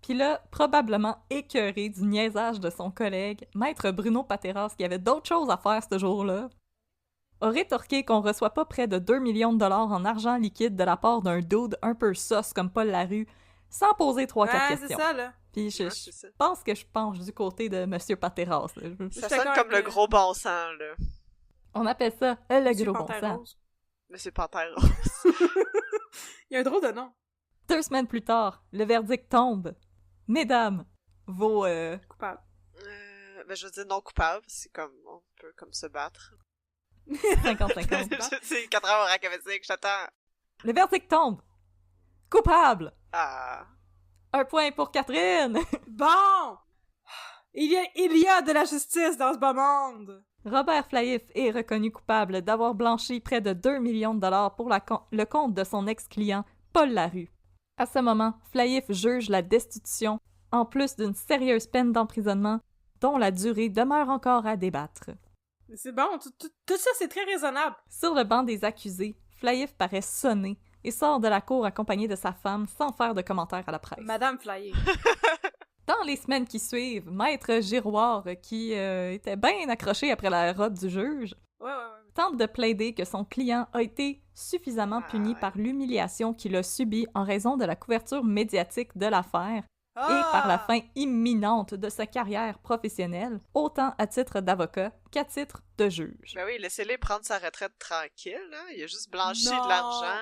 Puis là, probablement écœuré du niaisage de son collègue, maître Bruno Pateras, qui avait d'autres choses à faire ce jour-là, a rétorqué qu'on reçoit pas près de 2 millions de dollars en argent liquide de la part d'un dude un peu sauce comme Paul Larue, sans poser 3-4 Ouais, c'est questions. ça, là. Puis Ouais, c'est ça. je pense que je penche du côté de Monsieur Pateras. là. Ça Je suis sonne d'accord comme le avec- gros bon sens, là. On appelle ça le Monsieur gros bon Panthère sens. Rose. Mais c'est Panthère Rose. Il y a un drôle de nom. 2 semaines plus tard, le verdict tombe. Mesdames, vos... Coupable. Ben, je veux dire non coupable, c'est comme, on peut comme se battre. 50-50. C'est 4 heures au racavétique, j'attends. Le verdict tombe. Coupable. Ah. 1 point pour Catherine. Bon! Il y a de la justice dans ce bas monde! Robert Flaïf est reconnu coupable d'avoir blanchi près de 2 millions de dollars pour le compte de son ex-client, Paul Larue. À ce moment, Flaïf juge la destitution, en plus d'une sérieuse peine d'emprisonnement, dont la durée demeure encore à débattre. Mais c'est bon, tout ça, c'est très raisonnable. Sur le banc des accusés, Flaïf paraît sonné et sort de la cour accompagné de sa femme sans faire de commentaires à la presse. Madame Flyer. Dans les semaines qui suivent, Maître Giroir, qui était bien accroché après la robe du juge, Ouais. tente de plaider que son client a été suffisamment puni par l'humiliation qu'il a subie en raison de la couverture médiatique de l'affaire et par la fin imminente de sa carrière professionnelle, autant à titre d'avocat qu'à titre de juge. Ben oui, laissez-les prendre sa retraite tranquille, là. Il a juste blanchi Non. de l'argent.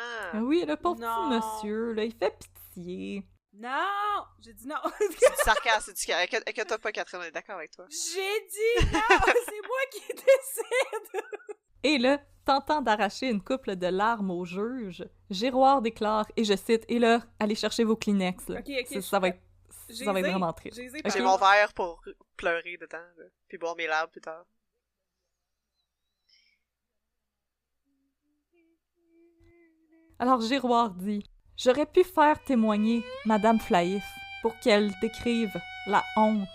Oui, le pauvre Non. petit monsieur, là, il fait pitié. Non! J'ai dit non! C'est du sarcasme, c'est du... Inquiète-toi pas, Catherine, on est d'accord avec toi. J'ai dit non! C'est moi qui décide! Et là, tentant d'arracher une couple de larmes au juge, Giroir déclare, et je cite, « Et là, allez chercher vos Kleenex. Là. Ok, Ça va être vraiment triste. J'ai mon verre pour pleurer dedans, là. Puis boire mes larmes plus tard. Alors Giroir dit « J'aurais pu faire témoigner Madame Flaïf pour qu'elle décrive la honte,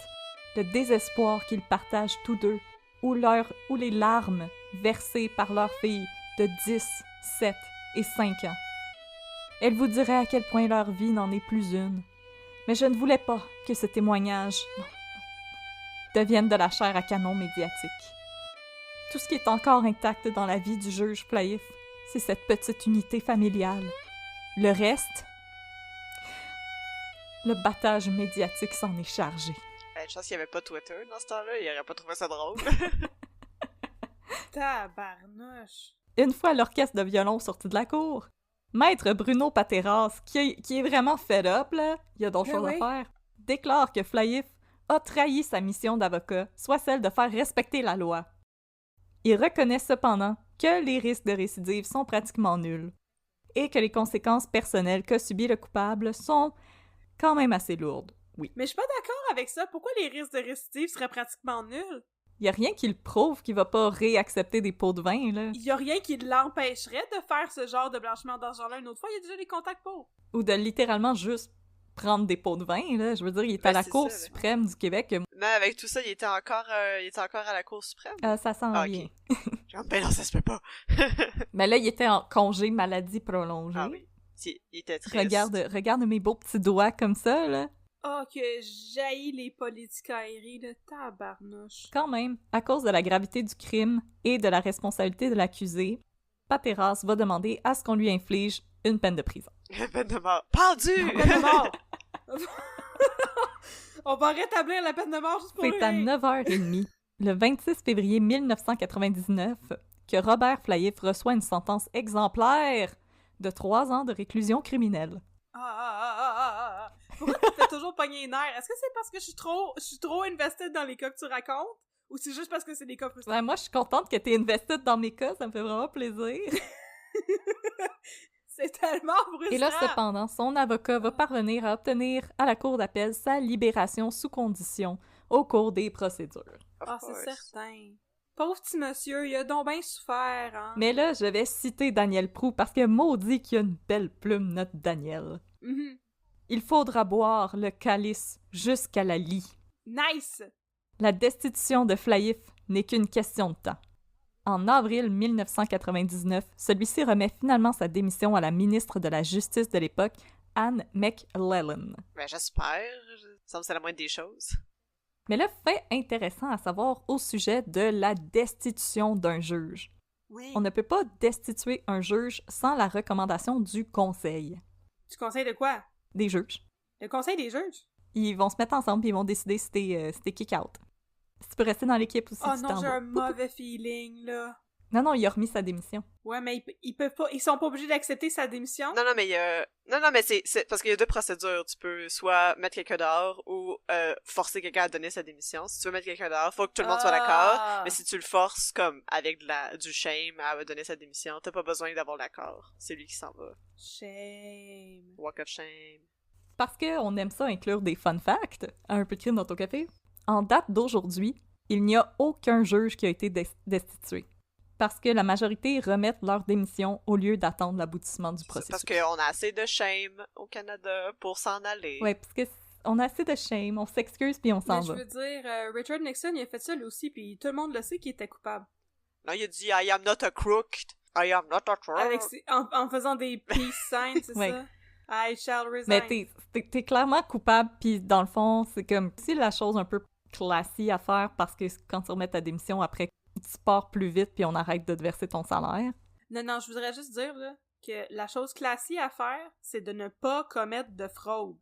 le désespoir qu'ils partagent tous deux, ou les larmes versées par leur fille de 10, 7 et 5 ans. Elle vous dirait à quel point leur vie n'en est plus une. Mais je ne voulais pas que ce témoignage devienne de la chair à canon médiatique. Tout ce qui est encore intact dans la vie du juge Flaïf, c'est cette petite unité familiale. Le reste, le battage médiatique s'en est chargé. Une chance qu'il n'y avait pas Twitter dans ce temps-là, il aurait pas trouvé ça drôle. Tabarnouche! Une fois l'orchestre de violon sorti de la cour, Maître Bruno Pateras, qui est vraiment fed up, là, il y a d'autres choses à faire, déclare que Flaïf a trahi sa mission d'avocat, soit celle de faire respecter la loi. Il reconnaît cependant que les risques de récidive sont pratiquement nuls et que les conséquences personnelles qu'a subi le coupable sont quand même assez lourdes. Oui. Mais je suis pas d'accord avec ça. Pourquoi les risques de récidive seraient pratiquement nuls? Il y a rien qui le prouve qu'il va pas réaccepter des pots de vin, là. Il y a rien qui l'empêcherait de faire ce genre de blanchiment d'argent-là une autre fois. Il y a déjà des contacts pour. Ou de littéralement juste prendre des pots de vin, là. Je veux dire, il est à la Cour suprême du Québec. Mais avec tout ça, il était encore à la Cour suprême? Ça s'en vient. Genre, ben non, ça se peut pas. Mais là, il était en congé maladie prolongée. Ah oui. Il était triste. Regarde mes beaux petits doigts comme ça, là. Oh, que j'haïs les politicailleries, le tabarnouche. Quand même, à cause de la gravité du crime et de la responsabilité de l'accusé, Pateras va demander à ce qu'on lui inflige une peine de prison. Une peine de mort. Pendu! Une peine de mort! On va rétablir la peine de mort juste pour lui. C'est à 9h30, le 26 février 1999, que Robert Flahiff reçoit une sentence exemplaire de 3 ans de réclusion criminelle. Pourquoi tu te fais toujours pogner les nerfs? Est-ce que c'est parce que je suis trop invested dans les cas que tu racontes? Ou c'est juste parce que c'est des cas frustrants? Ouais, moi, je suis contente que t'aies invested dans mes cas, ça me fait vraiment plaisir. C'est tellement frustrant! Et là, cependant, son avocat va parvenir à obtenir à la cour d'appel sa libération sous condition au cours des procédures. Ah, c'est certain. Pauvre petit monsieur, il a donc bien souffert, hein? Mais là, je vais citer Daniel Proulx parce que maudit qu'il a une belle plume, notre Daniel. Mm-hmm. Il faudra boire le calice jusqu'à la lie. Nice! La destitution de Flahiff n'est qu'une question de temps. En avril 1999, celui-ci remet finalement sa démission à la ministre de la Justice de l'époque, Anne McLellan. Ben, j'espère. Ça me semble que c'est la moindre des choses. Mais le fait intéressant à savoir au sujet de la destitution d'un juge. Oui. On ne peut pas destituer un juge sans la recommandation du conseil. Du conseil de quoi? Des juges. Le conseil des juges? Ils vont se mettre ensemble et ils vont décider si t'es kick-out. Si tu peux rester dans l'équipe ou si oh tu non, t'en j'ai vas. un mauvais feeling, là. Non, il a remis sa démission. Ouais, mais ils peuvent pas, ils sont pas obligés d'accepter sa démission? Non, mais c'est parce qu'il y a deux procédures. Tu peux soit mettre quelqu'un dehors ou forcer quelqu'un à donner sa démission. Si tu veux mettre quelqu'un dehors, faut que tout le monde soit d'accord. Mais si tu le forces, comme avec du shame à donner sa démission, t'as pas besoin d'avoir l'accord. C'est lui qui s'en va. Shame. Walk of shame. Parce qu'on aime ça inclure des fun facts à un peu de crime dans ton café. En date d'aujourd'hui, il n'y a aucun juge qui a été destitué. Parce que la majorité remettent leur démission au lieu d'attendre l'aboutissement du processus. Parce qu'on a assez de shame au Canada pour s'en aller. Ouais, parce que on a assez de shame, on s'excuse puis on s'en va. Mais je veux dire, Richard Nixon, il a fait ça lui aussi, puis tout le monde le sait qu'il était coupable. Non, il a dit « I am not a crook. I am not a crook. » En faisant des peace signs, c'est ouais. ça? I shall resign. Mais t'es clairement coupable, puis dans le fond, c'est comme si la chose un peu classique à faire, parce que quand tu remets ta démission après, tu pars plus vite puis on arrête de te verser ton salaire. Non, je voudrais juste dire là, que la chose classique à faire, c'est de ne pas commettre de fraude.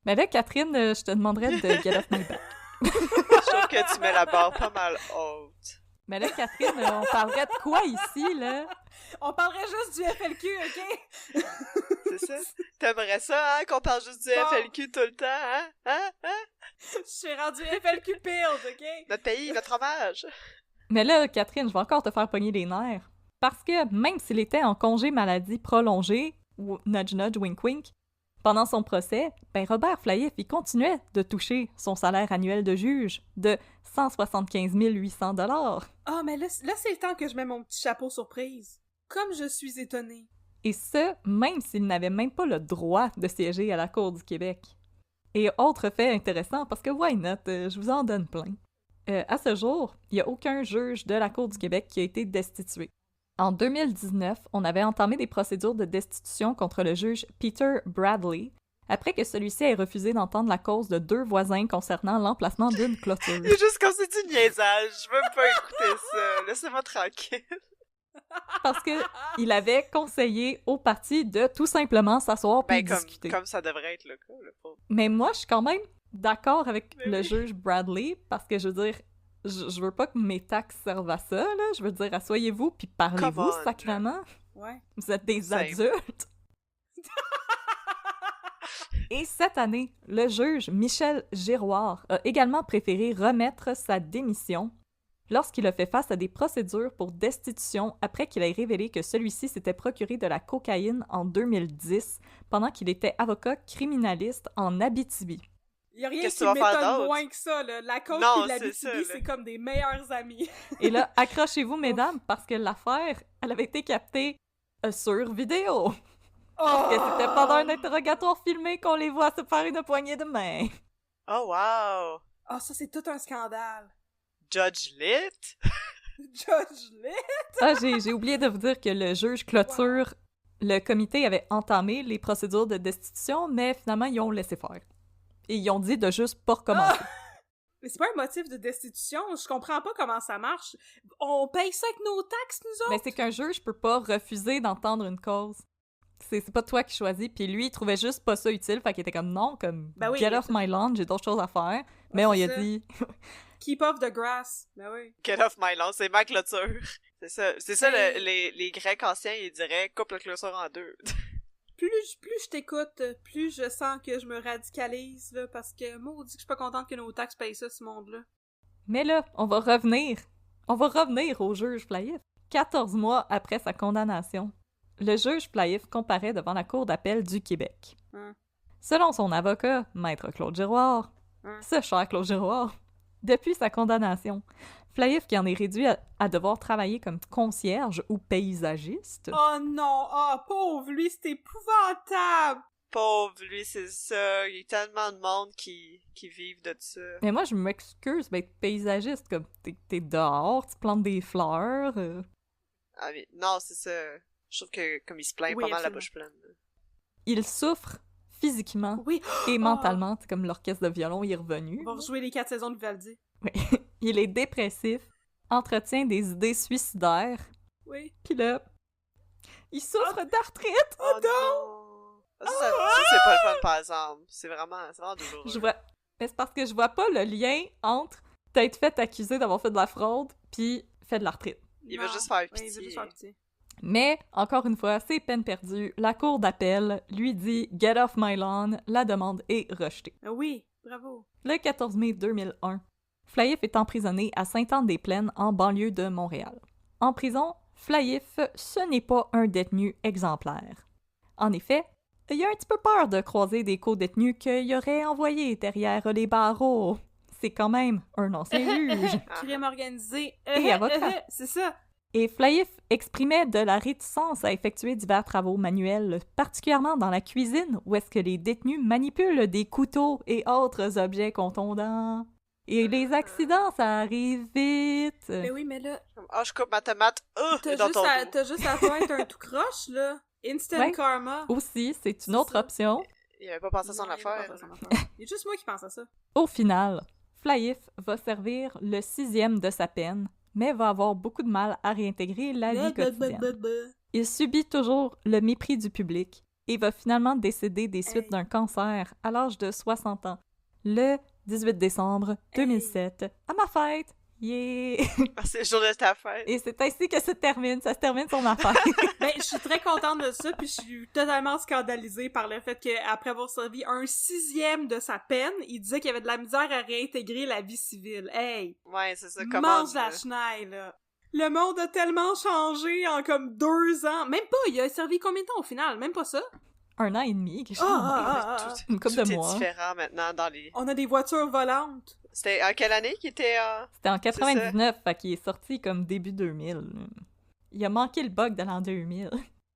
Mais là, Catherine, je te demanderais de get off my back. Je trouve que tu mets la barre pas mal haute. Mais là, Catherine, on parlerait de quoi ici, là? On parlerait juste du FLQ, OK? C'est ça? T'aimerais ça, hein, qu'on parle juste du FLQ tout le temps, hein? Je suis rendu FLQ pilled, OK? Notre pays, notre hommage. Mais là, Catherine, je vais encore te faire pogner les nerfs. Parce que même s'il était en congé maladie prolongé, ou nudge nudge, wink wink, pendant son procès, ben Robert Flahiff, il continuait de toucher son salaire annuel de juge de 175 800 $. Ah, mais là c'est le temps que je mets mon petit chapeau surprise. Comme je suis étonnée. Et ce, même s'il n'avait même pas le droit de siéger à la Cour du Québec. Et autre fait intéressant, parce que why not, je vous en donne plein. À ce jour, il n'y a aucun juge de la Cour du Québec qui a été destitué. En 2019, on avait entamé des procédures de destitution contre le juge Peter Bradley, après que celui-ci ait refusé d'entendre la cause de 2 voisins concernant l'emplacement d'une clôture. Il est juste comme c'est du niaisage, je veux pas écouter ça, laissez-moi tranquille. Parce que il avait conseillé au parti de tout simplement s'asseoir puis discuter. Comme ça devrait être le cas, le pauvre. Mais moi, je suis quand même d'accord avec le juge Bradley, parce que je veux dire, je veux pas que mes taxes servent à ça, là. Je veux dire, asseyez-vous puis parlez-vous, sacrément. Ouais. Vous êtes des adultes. Et cette année, le juge Michel Giroir a également préféré remettre sa démission lorsqu'il a fait face à des procédures pour destitution après qu'il ait révélé que celui-ci s'était procuré de la cocaïne en 2010 pendant qu'il était avocat criminaliste en Abitibi. Il y a rien Qu'est-ce qui que tu vas faire m'étonne d'autre? moins que ça, là. La coke Non, et la c'est ça, BTB, là. c'est comme des meilleurs amis. Et là, accrochez-vous, mesdames, parce que l'affaire, elle avait été captée sur vidéo. Parce que c'était pendant un interrogatoire filmé qu'on les voit se faire une poignée de main. Oh, wow! Ah, ça, c'est tout un scandale. Judge Lit? Judge Lit? Ah, j'ai oublié de vous dire que le juge clôture, le comité avait entamé les procédures de destitution, mais finalement, ils ont laissé faire. Et ils ont dit de juste pas recommencer. Mais c'est pas un motif de destitution, je comprends pas comment ça marche. On paye ça avec nos taxes, nous autres? Mais c'est qu'un juge peut pas refuser d'entendre une cause. C'est pas toi qui choisis, puis lui, il trouvait juste pas ça utile, fait qu'il était comme non, comme Ben oui, get off my lawn, j'ai d'autres choses à faire. Mais on c'est y a ça. dit, Keep off the grass. Ben oui. Get off my lawn, c'est ma clôture. C'est ça, Hey. les Grecs anciens, ils diraient coupe la clôture en deux. Plus je t'écoute, plus je sens que je me radicalise, là, parce que maudit que je suis pas contente que nos taxes payent ça, ce monde-là. mais là, on va revenir au juge Plaïf. 14 mois après sa condamnation, le juge Plaïf comparaît devant la Cour d'appel du Québec. Hein. Selon son avocat, Maître Claude Giroir, Hein. ce cher Claude Giroir, depuis sa condamnation, Plaïf, qui en est réduit à devoir travailler comme concierge ou paysagiste, Oh non! Ah, pauvre lui, c'est épouvantable! Pauvre, lui, c'est ça. Il y a tellement de monde qui vivent de ça. mais moi, je m'excuse, mais paysagiste, comme t'es dehors, tu plantes des fleurs. Ah, mais non, c'est ça. Je trouve que comme il se plaint Oui, pas mal la absolument. bouche pleine. là. Il souffre physiquement Oui! et mentalement. C'est comme l'orchestre de violon, il est revenu. On va rejouer les 4 saisons de Vivaldi. Oui. Il est dépressif, entretient des idées suicidaires, Oui. puis là, il souffre d'arthrite. Oh non! Ça, c'est pas le fun, par exemple. C'est vraiment douloureux. Je vois... Mais c'est parce que je vois pas le lien entre t'être fait accuser d'avoir fait de la fraude puis fait de l'arthrite. Il veut Non. juste faire Oui, il veut juste pitié. faire pitié. Mais, encore une fois, c'est peine perdue. La cour d'appel lui dit « Get off my lawn », la demande est rejetée. Ah oui, bravo. Le 14 mai 2001, Flaïf est emprisonné à Sainte-Anne-des-Plaines, en banlieue de Montréal. En prison, Flaïf, ce n'est pas un détenu exemplaire. En effet, il a un petit peu peur de croiser des co-détenus qu'il aurait envoyés derrière les barreaux. C'est quand même un ancien juge. Crime organisé. Et avocat. C'est ça. Et Flaïf exprimait de la réticence à effectuer divers travaux manuels, particulièrement dans la cuisine, où est-ce que les détenus manipulent des couteaux et autres objets contondants. Et les accidents, ça arrive vite. Mais oui, mais là, Ah, je coupe ma tomate. t'as Dans juste, ton à, dos. t'as juste à toi être un tout croche, là. Instant Ouais. karma. Aussi, c'est une C'est autre ça. option. Il avait pas pensé à son Non, il y a affaire. pas son affaire. Il y a juste moi qui pense à ça. Au final, Flaïf va servir le 6e de sa peine, mais va avoir beaucoup de mal à réintégrer la vie quotidienne. Il subit toujours le mépris du public et va finalement décéder des suites Hey. d'un cancer à l'âge de 60 ans, le 18 décembre 2007, à ma fête. Yeah! Ah, c'est le jour de ta fête. Et c'est ainsi que ça se termine sur ma fête. Ben, je suis très contente de ça, puis je suis totalement scandalisée par le fait qu'après avoir servi un 6e de sa peine, il disait qu'il y avait de la misère à réintégrer la vie civile. Hey! Ouais, c'est ça. Comment Mange la chenille, là! Le monde a tellement changé en comme 2 ans. Même pas, il a servi combien de temps au final? Même pas ça? 1 an et demi, quelque chose. Ah. Une couple tout de est mois. différent maintenant dans les... On a des voitures volantes. C'était en quelle année qu'il était... C'était en 99, fait qu'il est sorti comme début 2000. Il a manqué le bug de l'an 2000.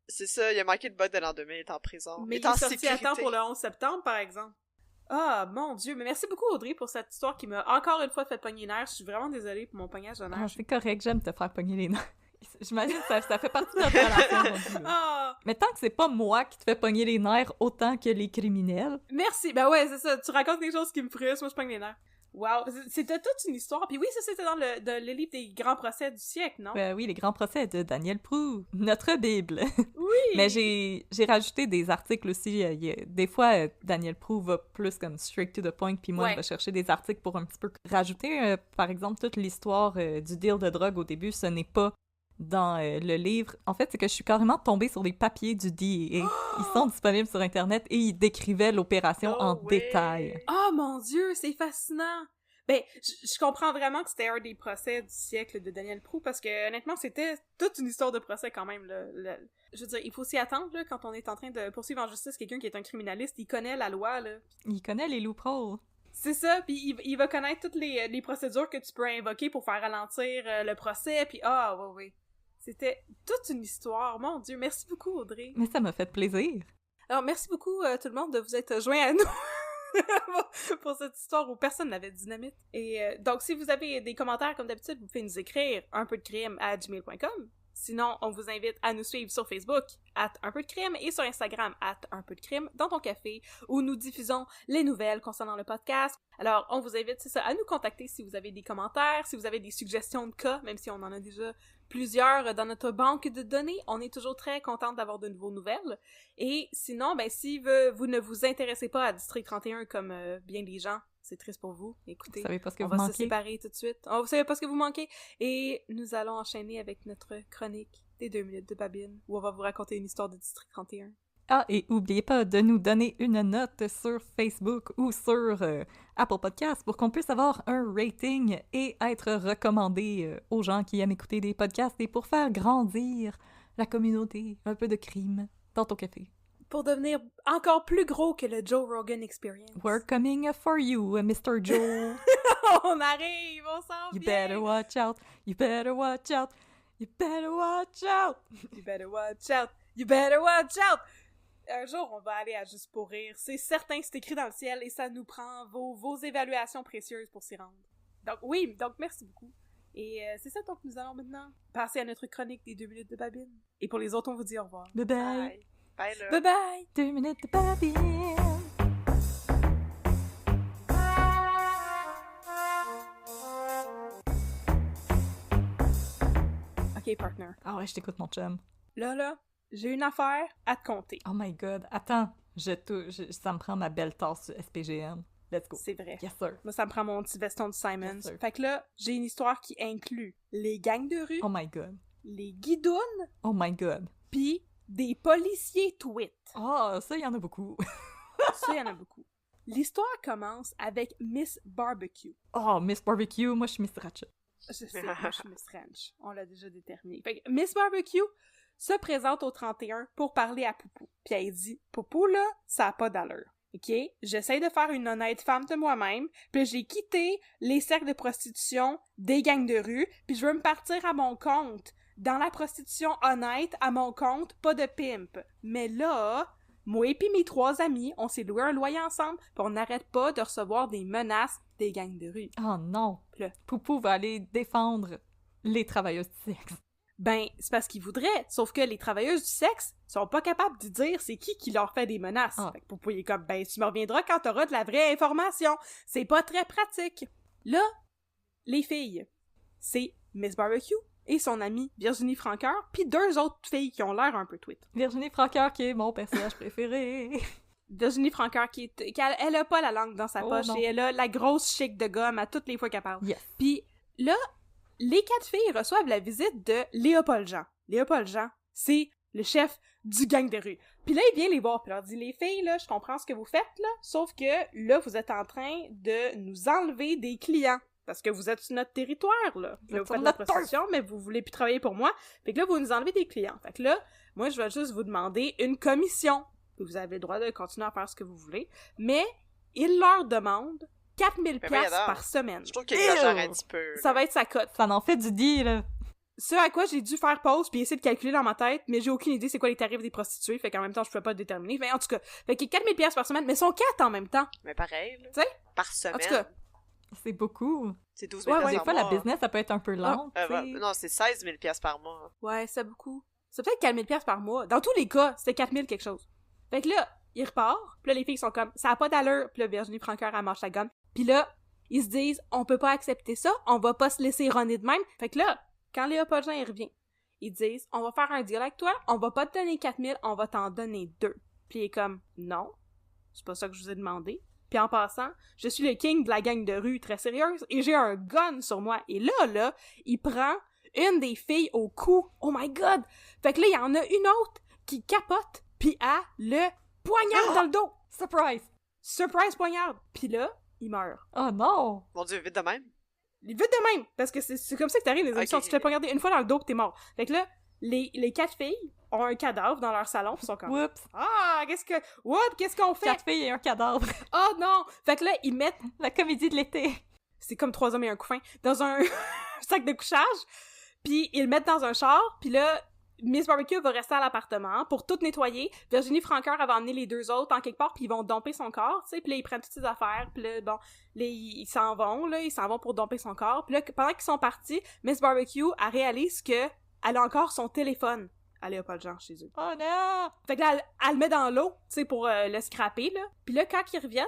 C'est ça, il a manqué le bug de l'an 2000, il est en prison. Mais il il est en est sorti à sécurité. temps pour le 11 septembre, par exemple. Ah, mon Dieu. Mais merci beaucoup, Audrey, pour cette histoire qui m'a encore une fois fait pogner les nerfs. Je suis vraiment désolée pour mon pognage de Ah, nerfs. c'est correct, j'aime te faire pogner les nerfs. J'imagine que ça fait partie de notre relation aujourd'hui, là. Ah! Mais tant que c'est pas moi qui te fais pogner les nerfs autant que les criminels. Merci. Ben ouais, c'est ça. Tu racontes quelque chose qui me frustre, moi je pogne les nerfs. Wow. C'était toute une histoire. Puis oui, ça c'était dans le livre des grands procès du siècle, non? Oui, les grands procès de Daniel Proulx, notre Bible. Oui! Mais j'ai rajouté des articles aussi. Des fois, Daniel Proulx va plus comme straight to the point, puis moi, Ouais. je vais chercher des articles pour un petit peu rajouter. Par exemple, toute l'histoire du deal de drogue au début, ce n'est pas dans le livre. En fait, c'est que je suis carrément tombée sur les papiers du DEA. Ils sont disponibles sur Internet et ils décrivaient l'opération en ouais. détail. Oh mon Dieu, c'est fascinant! Ben, je comprends vraiment que c'était un des procès du siècle de Daniel Proulx, parce que, honnêtement, c'était toute une histoire de procès, quand même, là. Je veux dire, il faut s'y attendre, là, quand on est en train de poursuivre en justice quelqu'un qui est un criminaliste, il connaît la loi, là. Il connaît les loopholes. C'est ça, puis il va connaître toutes les procédures que tu peux invoquer pour faire ralentir le procès, puis ouais. C'était toute une histoire, mon Dieu. Merci beaucoup, Audrey. Mais ça m'a fait plaisir. Alors, merci beaucoup, tout le monde, de vous être joints à nous. Pour cette histoire où personne n'avait de dynamite. Et donc, si vous avez des commentaires, comme d'habitude, vous pouvez nous écrire unpeudcrime@gmail.com. Sinon, on vous invite à nous suivre sur Facebook @unpeudcrime et sur Instagram @unpeudcrime dans ton café, où nous diffusons les nouvelles concernant le podcast. Alors, on vous invite, c'est ça, à nous contacter si vous avez des commentaires, si vous avez des suggestions de cas, même si on en a déjà plusieurs dans notre banque de données. On est toujours très contente d'avoir de nouveaux nouvelles. Et sinon, ben, si vous ne vous intéressez pas à District 31 comme bien des gens, c'est triste pour vous. Écoutez, Vous savez pas ce que on vous va manquez. se séparer tout de suite. Vous savez pas ce que vous manquez. Et nous allons enchaîner avec notre chronique des 2 minutes de Babine, où on va vous raconter une histoire de District 31. Ah, et n'oubliez pas de nous donner une note sur Facebook ou sur Apple Podcasts pour qu'on puisse avoir un rating et être recommandé aux gens qui aiment écouter des podcasts et pour faire grandir la communauté, un peu de crime dans ton café. Pour devenir encore plus gros que le Joe Rogan Experience. We're coming for you, Mr. Joe. On arrive, on s'en You vient. better watch out, you better watch out, you better watch out. You better watch out, you better watch out. Un jour, on va aller à Juste pour rire. C'est certain, c'est écrit dans le ciel et ça nous prend vos évaluations précieuses pour s'y rendre. Donc merci beaucoup. Et c'est ça, donc nous allons maintenant passer à notre chronique des 2 minutes de Babine. Et pour les autres, on vous dit au revoir. Bye bye. Bye. Bye, là. Bye bye! 2 minutes de Babine. Ok, partner. Ah ouais, je t'écoute, mon chum. Là, j'ai une affaire à te conter. Oh my god, attends, ça me prend ma belle tasse SPGM. Let's go. C'est vrai. Yes, sir. Moi, ça me prend mon petit veston de Simons. Yes, sir. Fait que là, j'ai une histoire qui inclut les gangs de rue, Oh my god. les guidounes, Oh my god. pis des policiers tweets. Oh, ça, il y en a beaucoup. Ça, il y en a beaucoup. L'histoire commence avec Miss Barbecue. Oh, Miss Barbecue, moi, je suis Miss Ratchet. Je sais, moi, je suis Miss Ranch. On l'a déjà déterminé. Fait que Miss Barbecue se présente au 31 pour parler à Poupou. Puis elle dit, Poupou, là, ça a pas d'allure. OK? J'essaie de faire une honnête femme de moi-même, puis j'ai quitté les cercles de prostitution des gangs de rue, puis je veux me partir à mon compte. Dans la prostitution honnête, à mon compte, pas de pimp. Mais là, moi et puis mes 3 amis, on s'est loué un loyer ensemble, puis on n'arrête pas de recevoir des menaces des gangs de rue. Oh non. Là. Poupou va aller défendre les travailleuses du sexe. Ben, c'est parce qu'ils voudraient, sauf que les travailleuses du sexe sont pas capables de dire c'est qui leur fait des menaces. Ah. Fait que Poupou il est comme, ben, tu me reviendras quand t'auras de la vraie information. C'est pas très pratique. Là, les filles, c'est Miss Barbecue et son amie Virginie Francoeur, puis 2 autres filles qui ont l'air un peu tweet. Virginie Francoeur, qui est mon personnage préféré. Virginie Francoeur elle a pas la langue dans sa Oh, poche non. et elle a la grosse chic de gomme à toutes les fois qu'elle parle. Yes. Puis là, les 4 filles reçoivent la visite de Léopold Jean. Léopold Jean, c'est le chef du gang de rue. Puis là, il vient les voir, puis leur dit, les filles, là, je comprends ce que vous faites, là, sauf que là, vous êtes en train de nous enlever des clients. Parce que vous êtes sur notre territoire, là. Vous Là, êtes vous sur faites de la notre prostitution, mais vous voulez plus travailler pour moi. Fait que là, vous nous enlevez des clients. Fait que là, moi, je vais juste vous demander une commission. Puis vous avez le droit de continuer à faire ce que vous voulez. Mais, il leur demande 4000 Ben piastres voyons donc. par semaine. Je trouve qu'il exagère un petit peu. Ça va être sa cote. Ça en fait du dit, là. Ce à quoi j'ai dû faire pause puis essayer de calculer dans ma tête, mais j'ai aucune idée c'est quoi les tarifs des prostituées, fait qu'en même temps, je peux pas le déterminer. Mais en tout cas, fait qu'il y a 4000 piastres par semaine, mais sont 4 en même temps. Mais pareil, là. Tu sais? Par semaine. En tout cas, C'est beaucoup. C'est 12 000 Ouais, Des par fois, la mois. business, ça peut être un peu lente, tu sais. Non, c'est 16 000 par mois. ouais, c'est beaucoup. C'est peut-être 4000 piastres par mois. Dans tous les cas, c'était 4000 quelque chose. Fait que là, il repart, puis là, les filles sont comme, ça a pas d'allure, puis là, Virginie Francoeur, elle marche la gomme. Puis là, ils se disent, on peut pas accepter ça, on va pas se laisser runner de même. Fait que là, quand Léopold Jean, il revient, ils disent, on va faire un deal avec toi, on va pas te donner 4000, on va t'en donner 2. Puis il est comme, non, c'est pas ça que je vous ai demandé. Puis en passant, je suis le king de la gang de rue très sérieuse et j'ai un gun sur moi. Et là, il prend une des filles au cou. Oh my god! Fait que là, il y en a une autre qui capote puis a le poignard dans le dos. Surprise! Surprise poignard! Puis là, il meurt. Oh non! Mon Dieu, vite de même. Vite de même! Parce que c'est comme ça que t'arrives les émissions. Tu te fais pas regarder une fois dans le dos pis t'es mort. Fait que là, les 4 filles ont un cadavre dans leur salon pis sont comme... Oups! Ah, qu'est-ce qu'on fait? 4 filles et un cadavre. Oh non! Fait que là, ils mettent... La comédie de l'été. C'est comme 3 hommes et un couffin. Dans un sac de couchage. Puis ils le mettent dans un char. Puis là, Miss Barbecue va rester à l'appartement pour tout nettoyer. Virginie Francoeur va emmener les 2 autres en quelque part, puis ils vont domper son corps, tu sais. Puis là, ils prennent toutes ses affaires. Puis là, bon, là, ils s'en vont pour domper son corps. Puis là, pendant qu'ils sont partis, Miss Barbecue, elle réalise que elle a encore son téléphone à Léopold Jean chez eux. Oh non! Fait que là, elle le met dans l'eau, tu sais, pour le scraper, là. Puis là, quand ils reviennent,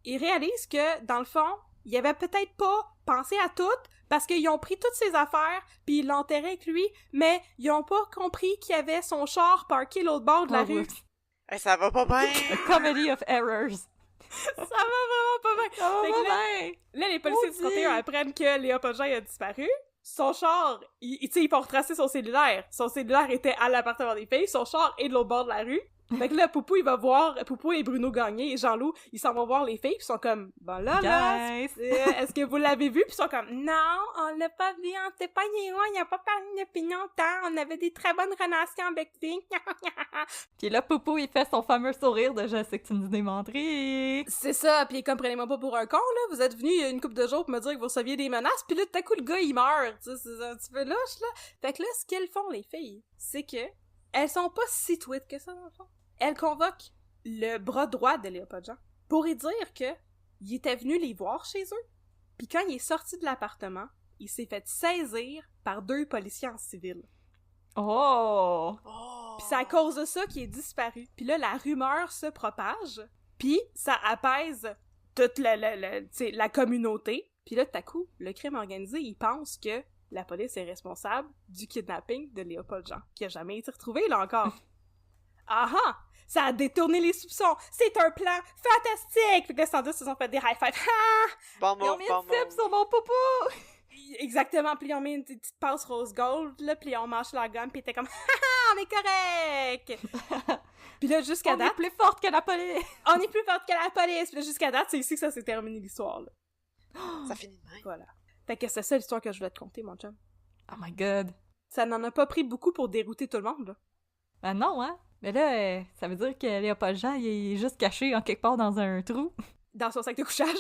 ils réalisent que, dans le fond, ils avaient peut-être pas pensé à tout, parce qu'ils ont pris toutes ses affaires, puis ils l'enterraient avec lui, mais ils ont pas compris qu'il y avait son char parké l'autre bord de la rue. Hey, ça va pas bien! A comedy of errors. Ça va vraiment pas bien! Ça va pas bien! Là, les policiers du 31 apprennent que Léopold Jean a disparu. Son char, ils vont retracer son cellulaire. Son cellulaire était à l'appartement des filles, son char est de l'autre bord de la rue. Fait que là, Poupou, il va voir, Poupou et Bruno Gagné et Jean-Loup, ils s'en vont voir les filles, pis ils sont comme, bon là, est-ce que vous l'avez vu? Pis ils sont comme, non, on l'a pas vu, on s'est pas loin, il a pas parlé depuis longtemps, on avait des très bonnes relations avec lui. Puis là, Poupou, il fait son fameux sourire de « Je sais que tu nous démenterais ». C'est ça, pis comprenez-moi pas pour un con, là, vous êtes venu une couple de jours pour me dire que vous receviez des menaces, pis là, tout à coup, le gars, il meurt, tu sais, c'est un petit peu louche, là. Fait que là, ce qu'elles font, les filles, c'est que elles sont pas si tweets que ça, dans le fond. Elle convoque le bras droit de Léopold Jean pour lui dire que il était venu les voir chez eux. Puis quand il est sorti de l'appartement, il s'est fait saisir par 2 policiers en civil. Oh! Puis c'est à cause de ça qu'il est disparu. Puis là, la rumeur se propage, puis ça apaise toute la communauté. Puis là, tout à coup, le crime organisé, il pense que la police est responsable du kidnapping de Léopold Jean, qui a jamais été retrouvé, là encore. Ah ah! Ça a détourné les soupçons! C'est un plan fantastique! Fait que les standards se sont fait des high-fives. Ah! Bon Ils ont mis une cible sur mon poupou! Exactement, puis ils ont mis une petite passe rose gold, là, puis on mâche la gomme, puis t'es comme « Ha ha! On est correct! » Puis là, jusqu'à date... On est plus forte que la police! On est plus forte que la police! Puis là, jusqu'à date, c'est ici que ça s'est terminé l'histoire, là. Ça finit de même. Voilà. Fait que c'est ça l'histoire que je voulais te conter, mon chum. Oh my god! Ça n'en a pas pris beaucoup pour dérouter tout le monde, là. Ben non, hein? Mais là, ça veut dire que Léopold Jean, il est juste caché en quelque part dans un trou. Dans son sac de couchage.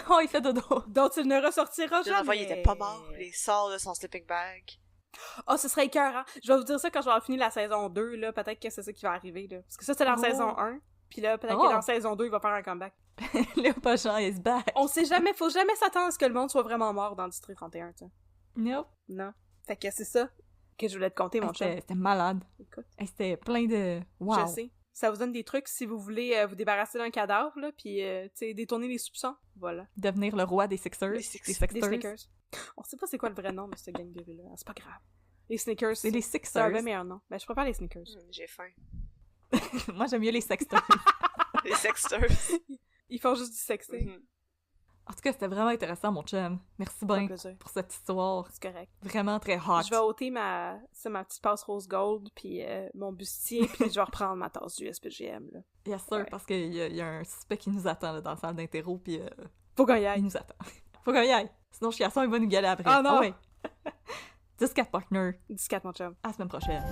Oh, il fait dodo. Dont il ne ressortira jamais. L'enfant, il était pas mort. Il sort de son sleeping bag. Oh, ce serait écœurant. Je vais vous dire ça quand je vais avoir fini la saison 2, là. Peut-être que c'est ça qui va arriver, là. Parce que ça, c'était dans saison 1. Puis là, peut-être que dans saison 2, il va faire un comeback. Léopold Jean is back. On sait jamais, faut jamais s'attendre à ce que le monde soit vraiment mort dans District 31, tu sais. Nope. Non. Fait que c'est ça que je voulais te conter, mon chum. C'était malade. Écoute. C'était plein de... Wow. Je sais. Ça vous donne des trucs si vous voulez vous débarrasser d'un cadavre, là, puis, tu sais, détourner les soupçons. Voilà. Devenir le roi des Sixers. Des Snickers. On sait pas c'est quoi le vrai nom de ce gang de là. C'est pas grave. Les Snickers. C'est les C'est un Sixers. vrai meilleur nom. Ben, je préfère les Snickers. J'ai faim. Moi, j'aime mieux les Sexters. Les sexters. Ils font juste du sexting. Mhm. En tout cas, c'était vraiment intéressant, mon chum. Merci bien plaisir. pour cette histoire. C'est correct. Vraiment très hot. Je vais ôter ma petite passe rose gold, puis mon bustier, puis je vais reprendre ma tasse du SPGM, là. Yes, sir, Ouais. parce qu'il y a un suspect qui nous attend là, dans la salle d'interro, puis Faut qu'on y il aille. nous attend. Faut qu'on y aille. Sinon, Chiasson, il va nous galer après. Ah non! ouais. 10-4 partner. 14, mon chum. À la semaine prochaine.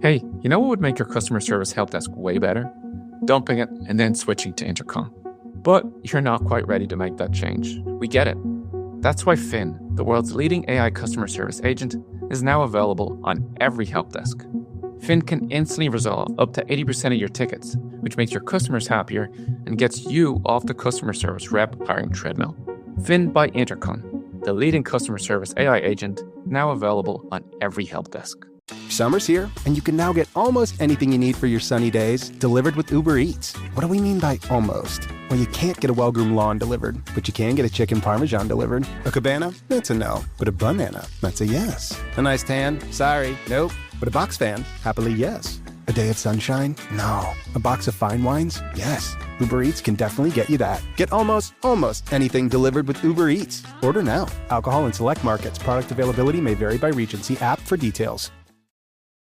Hey, you know what would make your customer service help desk way better? Dumping it and then switching to Intercom. But you're not quite ready to make that change. We get it. That's why Finn, the world's leading AI customer service agent, is now available on every help desk. Finn can instantly resolve up to 80% of your tickets, which makes your customers happier and gets you off the customer service rep hiring treadmill. Finn by Intercom. the leading customer service AI agent, now available on every help desk. Summer's here, and you can now get almost anything you need for your sunny days delivered with Uber Eats. What do we mean by almost? Well, you can't get a well-groomed lawn delivered, but you can get a chicken parmesan delivered. A cabana? That's a no. But a banana? That's a yes. A nice tan? Sorry, nope. But a box fan? Happily, yes. A day of sunshine? No. A box of fine wines? Yes. Uber Eats can definitely get you that. Get almost anything delivered with Uber Eats. Order now. Alcohol in select markets. Product availability may vary by region. See app for details.